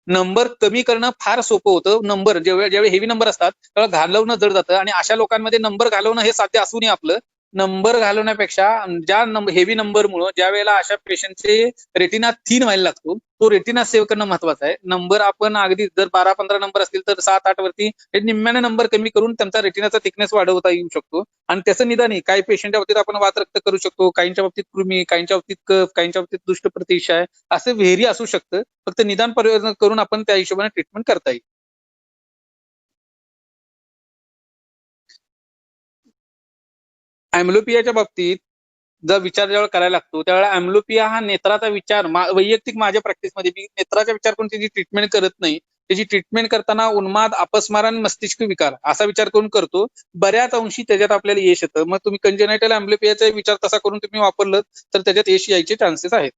नंबर कमी करणं फार सोपं होतं. नंबर ज्यावेळी हेवी नंबर असतात त्यावेळेला घालवणं जड जातं, आणि अशा लोकांमध्ये नंबर घालवणं हे साध्य असूनही आपलं नंबर घालवण्यापेक्षा ज्या हेवी नंबरमुळे ज्या वेळेला अशा पेशंटचे रेटिना थिन व्हायला लागतो, तो रेटिना सेव्ह करणं महत्वाचं आहे. नंबर आपण अगदी जर 12-15 नंबर असतील तर 7-8 वरती हे निम्म्याने नंबर कमी करून त्यांचा रेटिनाचा थिकनेस वाढवता येऊ शकतो. आणि त्याचं निदान काही पेशंटच्या बाबतीत आपण वात रक्त करू शकतो, काहींच्या बाबतीत कृमी, काहींच्या बाबतीत कफ, काहींच्या बाबतीत दुष्ट प्रतिशय असं व्हेरी असू शकतं. फक्त निदान परिवर्तन करून आपण त्या हिशोबाने ट्रीटमेंट करता येईल. अँब्लोपियाच्या बाबतीत जर विचार जेव्हा करायला लागतो त्यावेळेला अँब्लोपिया हा नेत्राचा विचार, वैयक्तिक माझ्या प्रॅक्टिसमध्ये मी नेत्राचा विचार करून त्याची ट्रीटमेंट करत नाही. त्याची ट्रीटमेंट करताना उन्माद, अपस्मारण, मस्तिष्क विकार असा विचार करून करतो. बऱ्याच अंशी त्याच्यात आपल्याला यश येतं. मग तुम्ही कंजेनायटल अँब्लोपियाचा विचार तसा करून तुम्ही वापरलं तर त्याच्यात यश यायचे चान्सेस आहेत.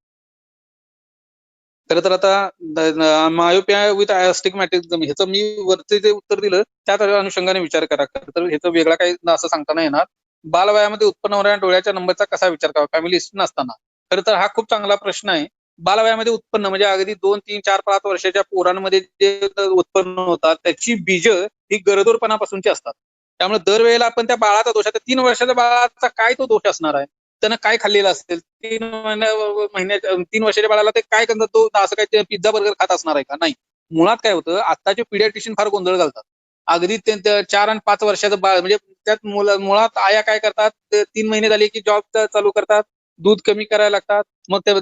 खरं तर आता मायोपिया विथ ॲस्टिग्मॅटिझम ह्याचं मी वरचे जे उत्तर दिलं त्याच अनुषंगाने विचार करा. खरं तर ह्याचं वेगळा काही असं सांगता नाही येणार. बालवयामध्ये उत्पन्न होणाऱ्या डोळ्याच्या नंबरचा कसा विचार करावा फॅमिली हिस्ट्री नसताना? खरं तर हा खूप चांगला प्रश्न आहे. बालवयामध्ये उत्पन्न म्हणजे अगदी 2, 3, 4, 5 वर्षाच्या पोरांमध्ये जे उत्पन्न होतात त्याची बीज ही गरोदरपणापासूनची असतात. त्यामुळे दरवेळेला आपण त्या बाळाचा दोष, आता 3 वर्षाच्या बाळाचा काय तो दोष असणार आहे? त्यानं काय खाल्लेलं असेल? 3 वर्षाच्या बाळाला ते काय करतात, तो असं काय पिझ्झा बर्गर खात असणार आहे का? नाही. मुळात काय होतं, आताचे पिडियाट्रिशियन फार गोंधळ घालतात. अगदी 4 आणि 5 वर्षाचं बाळ म्हणजे त्यात मुळात आया काय करतात, 3 महिने झाले की जॉब चालू करतात, दूध कमी करायला लागतात, मग ते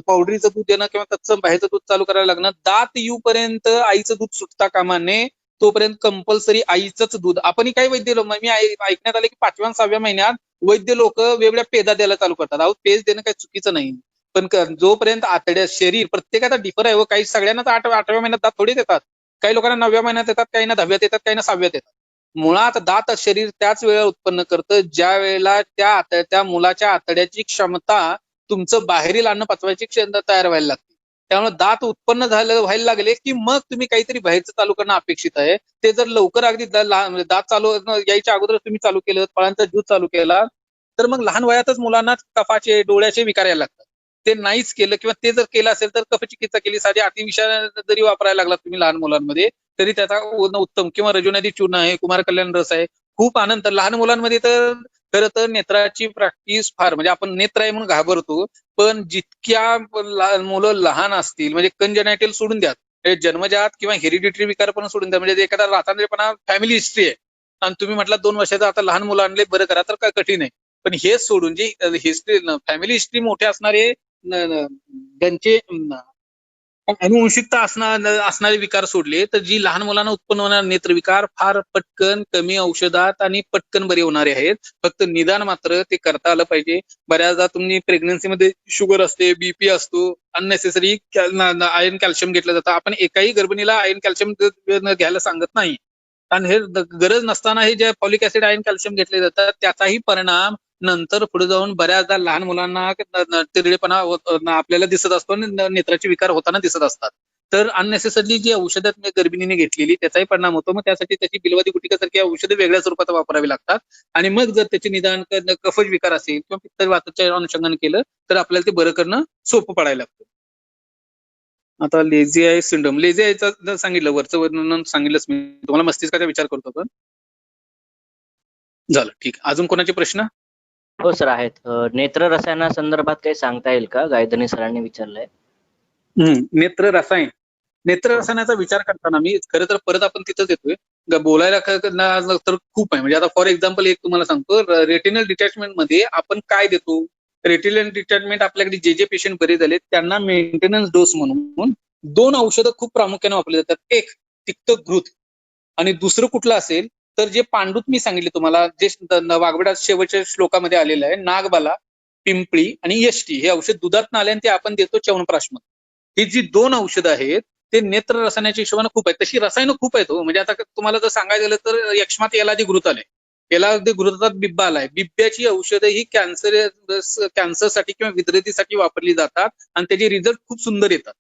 पावडरीचं दूध देणं किंवा तत्सम बाहेरचं दूध चालू करायला लागणं. दात येऊपर्यंत आईचं दूध सुटता कामा नये, तोपर्यंत कंपल्सरी आईचंच दूध. आपण काही वैद्य लोक, मी ऐकण्यात आलं की 5व्या आणि 6व्या महिन्यात वैद्य लोक वेगवेगळ्या पेदा द्यायला चालू करतात. अहो, पेज देणं काही चुकीचं नाही, पण जोपर्यंत शरीर प्रत्येकाचा डिफर आहे. काही सगळ्यांनाच 8व्या महिन्यात दात थोडी देतात. काही लोकांना 9व्या महिन्यात येतात, काहींना 10व्यात येतात, काहींना 6व्यात येतात. मुळात दात शरीर त्याच वेळेला उत्पन्न करतं ज्या वेळेला त्या मुलाच्या आतड्याची क्षमता तुमचं बाहेरील अन्न पचवायची क्षमता तयार व्हायला लागते. त्यामुळे दात उत्पन्न व्हायला लागले की मग तुम्ही काहीतरी बाहेरचं चालू करणं अपेक्षित आहे. ते जर लवकर अगदी दात चालू यायच्या अगोदर तुम्ही चालू केलं, फळांचा ज्यूस चालू केला तर मग लहान वयातच मुलांना कफाचे, डोळ्याचे विकार यायला लागतात. ते नाहीच केलं किंवा ते जर केलं असेल तर कफचिकित्सा केली, साधी अतिविषार जरी वापरायला लागला तुम्ही लहान मुलांमध्ये तरी त्याचा उत्तम, किंवा रजुनदी चूर्ण आहे, कुमार कल्याण रस आहे, खूप आनंद. लहान मुलांमध्ये तर खरं तर नेत्राची प्रॅक्टिस फार, म्हणजे आपण नेत्र आहे म्हणून घाबरतो, पण जितक्या मुलं लहान असतील म्हणजे कंजेनायटल सोडून द्या, जन्मजात किंवा हेरिडिटरी विकार पण सोडून द्या, म्हणजे एखादा रातांद्रेपणा फॅमिली हिस्ट्री आहे आणि तुम्ही म्हटलं 2 वर्षाचा आता लहान मुलांना बरं करा तर काय कठीण आहे. पण हे सोडून जी हिस्ट्री, फॅमिली हिस्ट्री मोठे असणारे त्यांचे अनुवंशिकता असणारे विकार सोडले तर जी लहान मुलांना उत्पन्न होणारे नेत्रविकार फार पटकन, कमी औषधात आणि पटकन बरे होणारे आहेत. फक्त निदान मात्र ते करता आलं पाहिजे. बऱ्याचदा तुम्ही प्रेग्नन्सीमध्ये शुगर असते, बीपी असतो, अननेसेसरी आयर्न कॅल्शियम घेतलं जातं. आपण एकाही गर्भिणीला आयर्न कॅल्शियम घ्यायला सांगत नाही, कारण हे गरज नसताना हे जे फॉलिक ऍसिड, आयर्न कॅल्शियम घेतले जातात त्याचाही परिणाम नंतर पुढे जाऊन बऱ्याचदा लहान मुलांना तिरडेपणा आपल्याला दिसत असतो आणि नेत्राचे विकार होताना दिसत असतात. तर अननेसेसरली जी औषधं गर्भिणीने घेतलेली त्याचाही परिणाम होतो. मग त्यासाठी त्याची बिलवादी गुटिकासारखी औषधं वेगळ्या स्वरूपात वापरावी लागतात. आणि मग जर त्याचे निदान कफज विकार असेल किंवा पित्तवाताच्या अनुषंगाने केलं तर आपल्याला ते बरं करणं सोपं पडायला लागतं. आता लेझी आय सिंड्रोम, लेझी आयचं सांगितलं, वरचं वर्णन सांगितलंच मी तुम्हाला. मस्तिष्काचा विचार करतो आपण. झालं, ठीक आहे. अजून कोणाचे प्रश्न? हो सर आहेत. नेत्र रसायनासंदर्भात काही सांगता येईल का? गायधनी सरांनी विचारलंय. नेत्र रसायन. नेत्र रसायनाचा विचार करताना मी खरं तर परत आपण तिथंच येतोय. बोलायला तर खूप आहे. म्हणजे आता फॉर एक्झाम्पल एक तुम्हाला सांगतो, रेटिनल डिटॅचमेंट मध्ये आपण काय देतो? रेटिनल डिटॅचमेंट आपल्याकडे जे पेशंट बरे झाले त्यांना मेंटेनन्स डोस म्हणून 2 औषधं खूप प्रामुख्याने वापरली जातात. एक तिक्तघृत आणि दुसरं कुठलं असेल तर जे पांडुत मी सांगितले तुम्हाला, जे वाघबडात शेवटच्या श्लोकामध्ये आलेलं आहे, नागबाला, पिंपळी आणि यष्टी हे औषध दुधात आले आणि ते आपण देतो च्यवनप्राशमध्ये. ही जी 2 औषधं आहेत ते नेत्र रसायनाच्या हिशोबाने खूप आहेत. तशी रसायनं खूप आहेत हो. म्हणजे आता तुम्हाला जर सांगायला गेलं तर यक्ष्मात एलादी घृत आले, एलादी घृतात बिब्बा आलाय. बिब्ब्याची औषधं ही कॅन्सरसाठी किंवा विद्रतीसाठी वापरली जातात आणि त्याचे रिझल्ट खूप सुंदर येतात.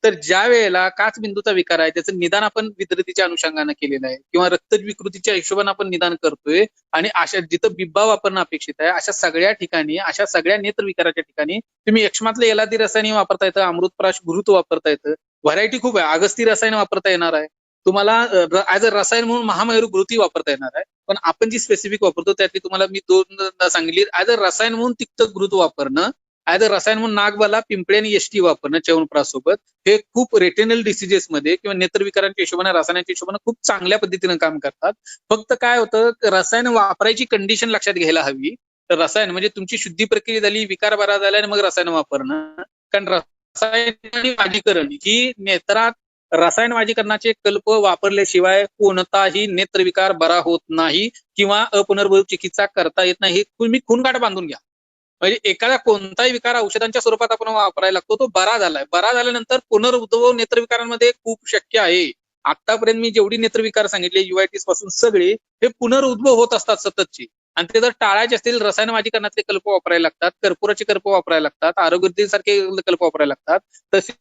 तर ज्या वेळेला काच बिंदूचा विकार आहे त्याचं निदान आपण विद्रतीच्या अनुषंगाने केलेलं आहे किंवा रक्तविकृतीच्या हिशोबाने आपण निदान करतोय आणि अशा जिथं बिब्बा वापरणं अपेक्षित आहे अशा सगळ्या ठिकाणी, अशा सगळ्या नेत्रविकाराच्या ठिकाणी तुम्ही यक्ष्मातलं एलादी रसायन वापरता येतं, अमृतप्राश घृत वापरता येतं. व्हरायटी खूप आहे. अगस्ती रसायन वापरता येणार आहे तुम्हाला. ऍज अ रसायन म्हणून महामयूर घृती वापरता येणार आहे. पण आपण जी स्पेसिफिक वापरतो त्यातली तुम्हाला मी 2 सांगितली. ऍज अ रसायन म्हणून तिक्तघृत वापरणं, ऍज अ रसायन म्हणून नागबाला, पिंपळी आणि यष्टी वापरणं च्यवनप्राश सोबत, हे खूप रेटिनल डिसिजेस मध्ये किंवा नेत्रविकारांच्या हिशोबाने, रसायनाच्या हिशोबाने खूप चांगल्या पद्धतीने काम करतात. फक्त काय होतं, रसायन वापरायची कंडिशन लक्षात घ्यायला हवी. तर रसायन म्हणजे तुमची शुद्धी प्रक्रिया झाली, विकार बरा झाला आणि मग रसायन वापरणं. कारण रसायन आणि वाजीकरण ही नेत्रात रसायन वाजीकरणाचे कल्प वापरल्याशिवाय कोणताही नेत्रविकार बरा होत नाही किंवा अपुनर्भूत चिकित्सा करता येत नाही. हे तुम्ही खूनगाठ बांधून घ्या. म्हणजे एखादा कोणताही विकार औषधांच्या स्वरूपात आपण वापरायला लागतो, तो बरा झालाय. बरा झाल्यानंतर पुनरुद्भव नेत्रविकारांमध्ये खूप शक्य आहे. आतापर्यंत मी जेवढी नेत्रविकार सांगितले युआयटीस पासून सगळे, हे पुनरुद्भव होत असतात सततचे. आणि ते जर टाळायचे असतील रसायन वाजीकरणातले कल्प वापरायला लागतात, कर्पुराचे कल्प वापरायला लागतात, आरोग्यवृद्धीसारखे कल्प वापरायला लागतात. तसे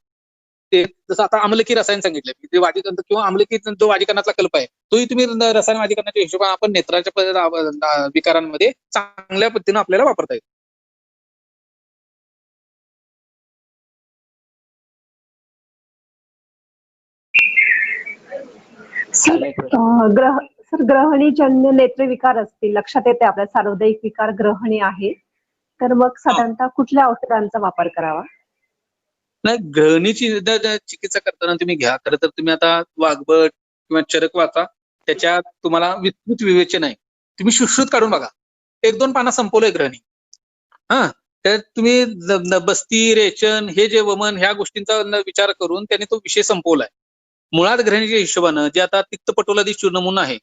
जसं आता आम्लकी रसायन सांगितलं, जे वाजीकरण किंवा आम्लकी जो वाजीकरणाचा कल्प आहे, तोही तुम्ही रसायन वाजीकरणाच्या हिशोबाने आपण नेत्राच्या विकारांमध्ये चांगल्या पद्धतीने आपल्याला वापरता येईल. सर ग्रहणीजन्य नेत्रविकार असतील, लक्षात येते आपल्या सार्वधायिक विकार ग्रहणी आहे, तर मग साधारणतः कुठल्या औषधांचा वापर करावा? नाही, ग्रहणीची चिकित्सा करताना तुम्ही घ्या. खरं तर तुम्ही आता वाघबट किंवा चरक वाचा, त्याच्यात तुम्हाला विस्तृत विवेचन आहे. तुम्ही सुश्रुत काढून बघा, 1-2 पाना संपवलंय ग्रहणी. तर तुम्ही बस्ती, रेचन, हे जे वमन, ह्या गोष्टींचा विचार करून त्यांनी तो विषय संपवलाय. मुळात ग्रहणीच्या हिशोबानं जे आता तिक्त पटोलादी चूर्ण म्हणून आहे,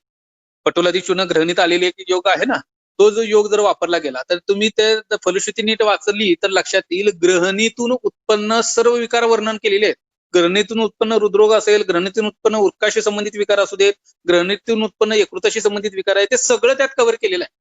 पटोलादी चूर्ण ग्रहणीत आलेली एक योग आहे ना, तो जो योग जर वापरला गेला तर तुम्ही ते फलश्रुती नीट वाचली तर लक्षात येईल, ग्रहणीतून उत्पन्न सर्व विकार वर्णन केलेले आहेत. ग्रहणीतून उत्पन्न हृदरोग असेल, ग्रहणीतून उत्पन्न उर्काशी संबंधित विकार असू देत, ग्रहणीतून उत्पन्न यकृताशी संबंधित विकार आहे, ते सगळं त्यात कव्हर केलेलं आहे.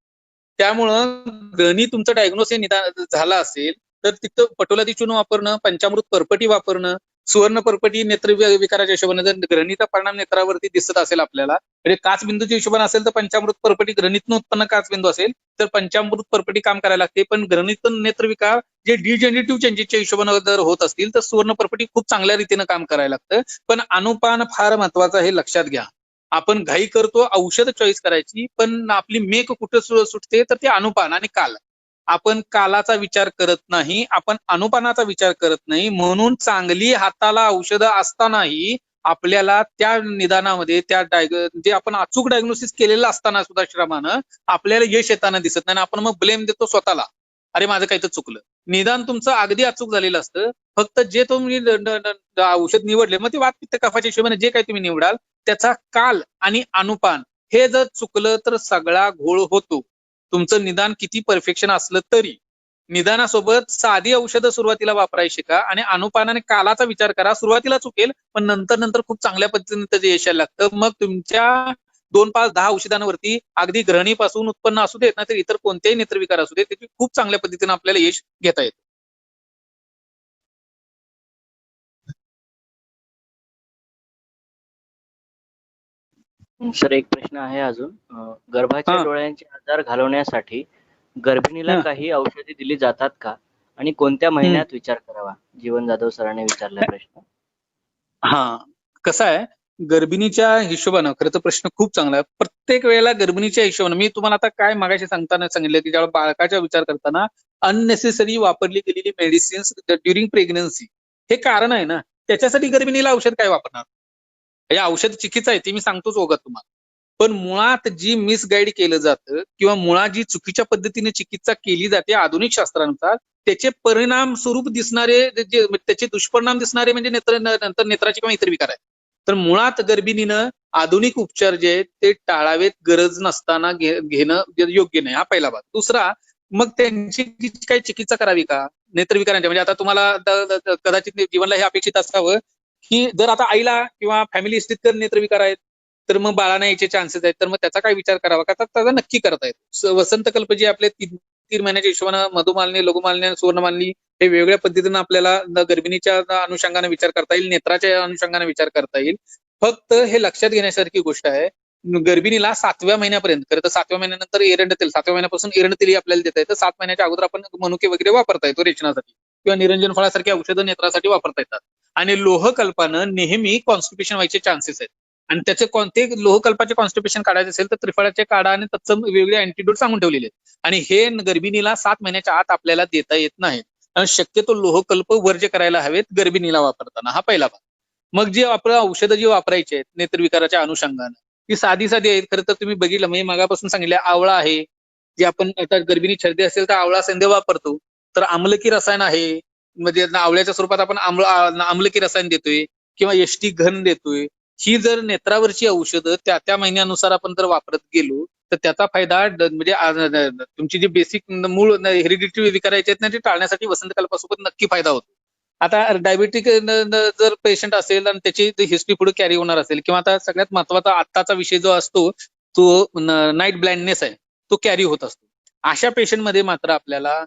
त्यामुळं ग्रहणी तुमचं डायग्नोस हे निदान झाला असेल तर तिथं पटोलादी चूर्ण वापरणं, पंचामृत परपटी वापरणं, सुवर्ण परपटी नेत्र विकाराच्या हिशोबाने जर ग्रहणीचा परिणाम नेत्रावरती दिसत असेल आपल्याला, म्हणजे काचबिंदूच्या हिशोबाने असेल तर पंचामृत परपटी, ग्रहणीतून उत्पन्न काचबिंदू असेल तर पंचामृत परपटी काम करायला लागते. पण ग्रहणीतून नेत्रविकार जे डिजनरेटिव्ह चेंजेसच्या हिशोबाने जर होत असतील तर सुवर्ण परपटी खूप चांगल्या रीतीने काम करायला लागतं. पण अनुपान फार महत्वाचं, हे लक्षात घ्या. आपण घाई करतो औषध चॉईस करायची, पण आपली मेक कुठं सुटते तर ते अनुपान आणि काल. आपण कालाचा विचार करत नाही, आपण अनुपानाचा विचार करत नाही. म्हणून चांगली हाताला औषधं असतानाही आपल्याला त्या निदानामध्ये जे आपण अचूक डायग्नोसिस केलेलं असताना सुद्धा श्रमानं आपल्याला यश येताना दिसत नाही. आपण मग ब्लेम देतो स्वतःला, अरे माझं काही तर चुकलं. निदान तुमचं अगदी अचूक झालेलं असतं. फक्त जे तुम्ही औषध निवडले, मग ते वात पित्त कफाच्या हिशोबाने जे काही तुम्ही निवडाल त्याचा काल आणि अनुपान हे जर चुकलं तर सगळा घोळ होतो. तुमचं निदान किती परफेक्शन असलं तरी निदानासोबत साधी औषधं सुरुवातीला वापरायची शिका आणि अनुपानाने कालाचा विचार करा. सुरुवातीला चुकेल पण नंतर नंतर खूप चांगल्या पद्धतीने त्याचं यश यायला लागतं. मग तुमच्या 2, 5, 10 औषधांवरती अगदी ग्रहणीपासून उत्पन्न असू देत ना तर इतर कोणतेही नेत्रविकार असू देत, त्याची खूप चांगल्या पद्धतीने आपल्याला यश घेता येतं. सर एक प्रश्न आहे अजून. गर्भाच्या डोळ्यांचे आजार घालवण्यासाठी गर्भिणीला काही औषधे दिली जातात का आणि कोणत्या महिन्यात विचार करावा? जीवन जाधव सरांनी विचारलाय प्रश्न. कसं आहे, गर्भिणीच्या हिशोबानं खरं तर प्रश्न खूप चांगला आहे. प्रत्येक वेळेला गर्भिणीच्या हिशोबानं मी तुम्हाला आता काय मागाशी सांगताना सांगितलं की ज्यावेळेला बाळकाचा विचार करताना अननेसेसरी वापरली गेलेली मेडिसिन्स ड्युरिंग प्रेग्नन्सी हे कारण आहे ना. त्याच्यासाठी गर्भिणीला औषध काय वापरणार? हे औषध चिकित्सा आहे ती मी सांगतोच वगैरे तुम्हाला. पण मुळात जी मिसगाईड केलं जातं किंवा मुळात जी चुकीच्या पद्धतीने चिकित्सा केली जाते आधुनिक शास्त्रानुसार त्याचे परिणाम स्वरूप दिसणारे त्याचे दुष्परिणाम दिसणारे म्हणजे नंतर नेत्राचे किंवा इतर विकार आहेत. तर मुळात गर्भिणीनं आधुनिक उपचार जे आहेत ते टाळावेत, गरज नसताना घेणं योग्य नाही. हा पहिला भाग. दुसरा, मग त्यांची काही चिकित्सा करावी का नेत्रविकारांच्या? म्हणजे आता तुम्हाला कदाचित जीवनला हे अपेक्षित असावं की जर आता आईला किंवा फॅमिली हिस्ट्रीत जर नेत्रविकार आहेत तर मग बाळाला यायचे चान्सेस आहेत, तर मग त्याचा काय विचार करावा का? तर त्याचा नक्की करता येतो. वसंतकल्प जे आपले 3 महिन्याच्या हिशोबानं मधुमालिनी, लघुमालिनी, सुवर्णमालिनी हे वेगवेगळ्या पद्धतीनं आपल्याला गर्भिणीच्या अनुषंगाने विचार करता येईल, नेत्राच्या अनुषंगाने विचार करता येईल. फक्त हे लक्षात घेण्यासारखी गोष्ट आहे, गर्भिणीला 7व्या महिन्यापर्यंत, खरं तर 7व्या महिन्यानंतर एरंड तेल, 7व्या महिन्यापासून एरंड तेल आपल्याला देता येतं. 7 महिन्याच्या अगोदर आपण मनुके वगैरे वापरता येतो रेचनासाठी किंवा निरंजन फळासारखी औषधं नेत्रासाठी वापरता येतात. आणि लोहकल्पानं नेहमी कॉन्स्टिपेशन व्हायचे चान्सेस आहेत. आणि त्याचे कोणते लोहकल्पाचे कॉन्स्टिपेशन काढायचे असेल तर त्रिफळाचे काढा आणि तत्सम वेगवेगळे अँटीडोट सांगून ठेवलेले आहेत. आणि हे गर्भिणीला 7 महिन्याच्या आत आपल्याला देता येत नाहीत. आणि शक्यतो लोहकल्प वर्ज्य करायला हवेत गर्भिणीला वापरताना. हा पहिला भाग. मग जी आपण औषधं जी वापरायची आहेत नेत्रविकाराच्या अनुषंगानं ती साधी आहेत. खरं तर तुम्ही बघितलं मी मागापासून सांगितलं आवळा आहे, जे आपण आता गर्भिणी छर्दी असेल तर आवळा संध्या वापरतो. तर आम्लकी रसायन आहे, म्हणजे आवळ्याच्या स्वरूपात आपण आम्लकी रसायन देतोय किंवा एसटी घन देतोय. ही जर नेत्रावरची औषधं त्या महिन्यानुसार आपण जर वापरत गेलो तर त्याचा फायदा म्हणजे तुमची जी बेसिक मूळ हेरिडिटरी विकार आहेत ना ते टाळण्यासाठी वसंतकालापासून नक्की फायदा होतो. आता डायबेटिक जर पेशंट असेल आणि त्याची हिस्ट्री पुढे कॅरी होणार असेल किंवा आता सगळ्यात महत्वाचा आत्ताचा विषय जो असतो तो नाईट ब्लाइंडनेस आहे, तो कॅरी होत असतो. अशा पेशंटमध्ये मात्र आपल्याला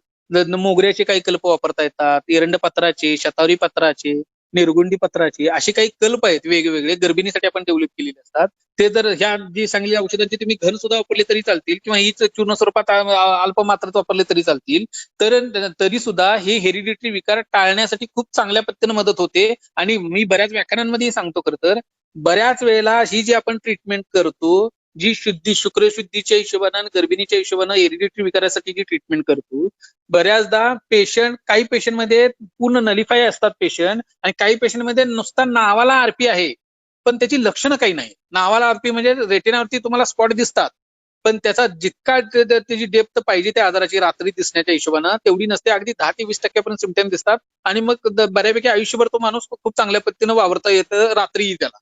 मोगऱ्याचे काही कल्प वापरता येतात, एरंड पत्राचे, शतावरी पत्राचे, निरगुंडी पत्राचे असे काही कल्प आहेत वेगवेगळे गर्भिणीसाठी आपण डेव्हलप केलेले असतात. ते जर ह्या जी सांगली औषधांची तुम्ही घन सुद्धा वापरले तरी चालतील किंवा हीच चूर्ण स्वरूपात अल्प मात्रात वापरले तरी चालतील, तर तरी सुद्धा हे हेरिडिटरी विकार टाळण्यासाठी खूप चांगल्या पद्धतीने मदत होते. आणि मी बऱ्याच व्याख्यानांमध्ये सांगतो खरं तर बऱ्याच वेळेला ही जी आपण ट्रीटमेंट करतो, जी शुक्रशुद्धीच्या हिशोबानं आणि गर्भिणीच्या हिशोबानं हेरिडिटरी विकारासाठी जी ट्रीटमेंट करतो, बऱ्याचदा काही पेशंटमध्ये पूर्ण नलिफाय असतात पेशंट आणि काही पेशंटमध्ये नुसता नावाला आरपी आहे पण त्याची लक्षणं काही नाही. नावाला आरपी म्हणजे रेटिनावरती तुम्हाला स्पॉट दिसतात पण त्याचा जितका त्याची डेप्थ पाहिजे त्या आजाराची रात्री दिसण्याच्या हिशोबानं तेवढी नसते. अगदी 10 ते 20% सिम्पटम दिसतात आणि मग बऱ्यापैकी आयुष्यभर तो माणूस खूप चांगल्या पद्धतीनं वावरता येतं रात्रीही त्याला.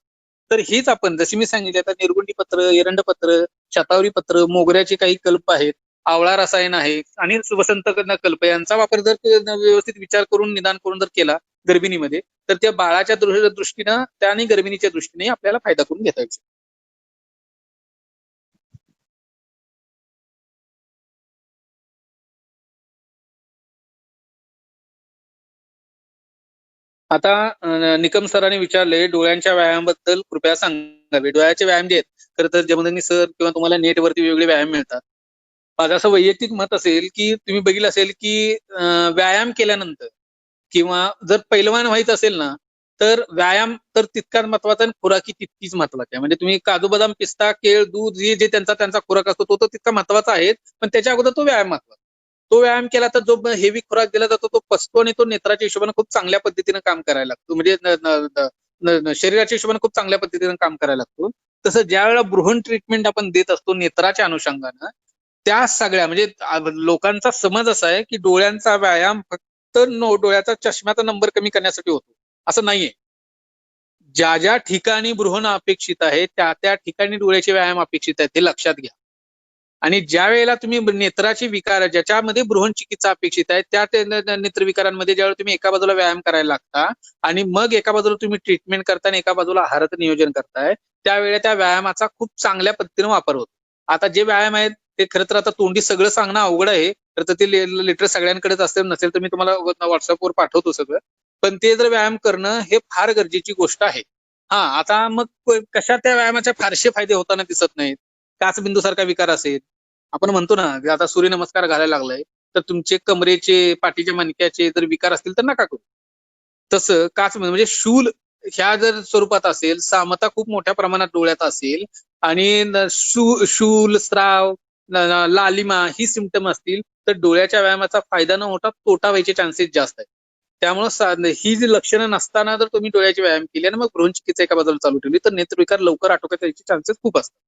तर हेच आपण जशी मी सांगितले आता निरगुंडी पत्र, एरंडपत्र, शतावरी पत्र, मोगऱ्याचे काही कल्प आहेत, आवळा रसायन आहे आणि वसंत कल्प यांचा वापर जर व्यवस्थित विचार करून निदान करून जर केला गर्भिणीमध्ये तर त्या बाळाच्या दृष्टीनं त्या आणि गर्भिणीच्या दृष्टीने आपल्याला फायदा करून घेता येईल. आता निकम सरांनी विचारले डोळ्यांच्या व्यायामाबद्दल कृपया सांगावे. डोळ्याचे व्यायाम जे आहेत खरं तर जमदनी सर किंवा तुम्हाला नेटवरती वेगवेगळे व्यायाम मिळतात. माझं असं वैयक्तिक मत असेल की तुम्ही बघितलं असेल की व्यायाम केल्यानंतर किंवा जर पैलवान व्हायचं असेल ना तर व्यायाम तर तितकाच महत्वाचा आणि खुराकी तितकीच महत्वाची आहे. म्हणजे तुम्ही काजू बदाम, पिस्ता, केळ, दूध जे त्यांचा खुराक असतो तो तर तितका महत्वाचा आहे पण त्याच्या अगोदर तो व्यायाम महत्वाचा. तो व्यायाम केला तर जो हेवी खुराक दिला जातो तो पचतो आणि तो नेत्राच्या हिशोबाने खूप चांगल्या पद्धतीने काम करायला लागतो. म्हणजे शरीराच्या हिशोबाने खूप चांगल्या पद्धतीने काम करायला लागतो. तसं ज्या वेळेला बृहण ट्रीटमेंट आपण देत असतो नेत्राच्या अनुषंगानं त्या सगळ्या म्हणजे लोकांचा समज असा आहे की डोळ्यांचा व्यायाम फक्त डोळ्याचा चष्म्याचा नंबर कमी करण्यासाठी होतो असं नाहीये. ज्या ज्या ठिकाणी बृहण अपेक्षित आहे त्या ठिकाणी डोळ्याचे व्यायाम अपेक्षित आहेत हे लक्षात घ्या. आणि ज्या वेळेला तुम्ही नेत्राचे विकार ज्याच्यामध्ये बृहण चिकित्सा अपेक्षित आहे त्या नेत्रविकारांमध्ये ज्यावेळेला तुम्ही एका बाजूला व्यायाम करायला लागता आणि मग एका बाजूला तुम्ही ट्रीटमेंट करता आणि एका बाजूला आहाराचं नियोजन करताय त्यावेळेला त्या व्यायामाचा खूप चांगल्या पद्धतीने वापर होतो. आता जे व्यायाम आहेत ते खरं तर आता तोंडी सगळं सांगणं अवघड आहे. खरं तर ते लिटर सगळ्यांकडेच असेल नसेल तर मी तुम्हाला व्हॉट्सअपवर पाठवतो सगळं. पण ते जर व्यायाम करणं हे फार गरजेची गोष्ट आहे. आता मग कशा त्या व्यायामाचे फारसे फायदे होताना दिसत नाहीत. काचबिंदू सारखा विकार असेल आपण म्हणतो ना आता सूर्यनमस्कार घालायला लागलाय तर तुमचे कमरेचे पाठीच्या मणक्याचे जर विकार असतील तर नका करू. तसं म्हणजे शूल ह्या जर स्वरूपात असेल, सामता खूप मोठ्या प्रमाणात डोळ्यात असेल आणि शूल, स्राव, लालिमा ही सिमटम असतील तर डोळ्याच्या व्यायामाचा फायदा न होता तोटा व्हायचे चान्सेस जास्त आहेत. त्यामुळे ही जी लक्षणं नसताना जर तुम्ही डोळ्याचे व्यायाम केले आणि मग भ्रूण चिकित्सा एका बाजूला चालू ठेवली तर नेत्रविकार लवकर आटोक्यात यायचे चान्सेस खूप असतात.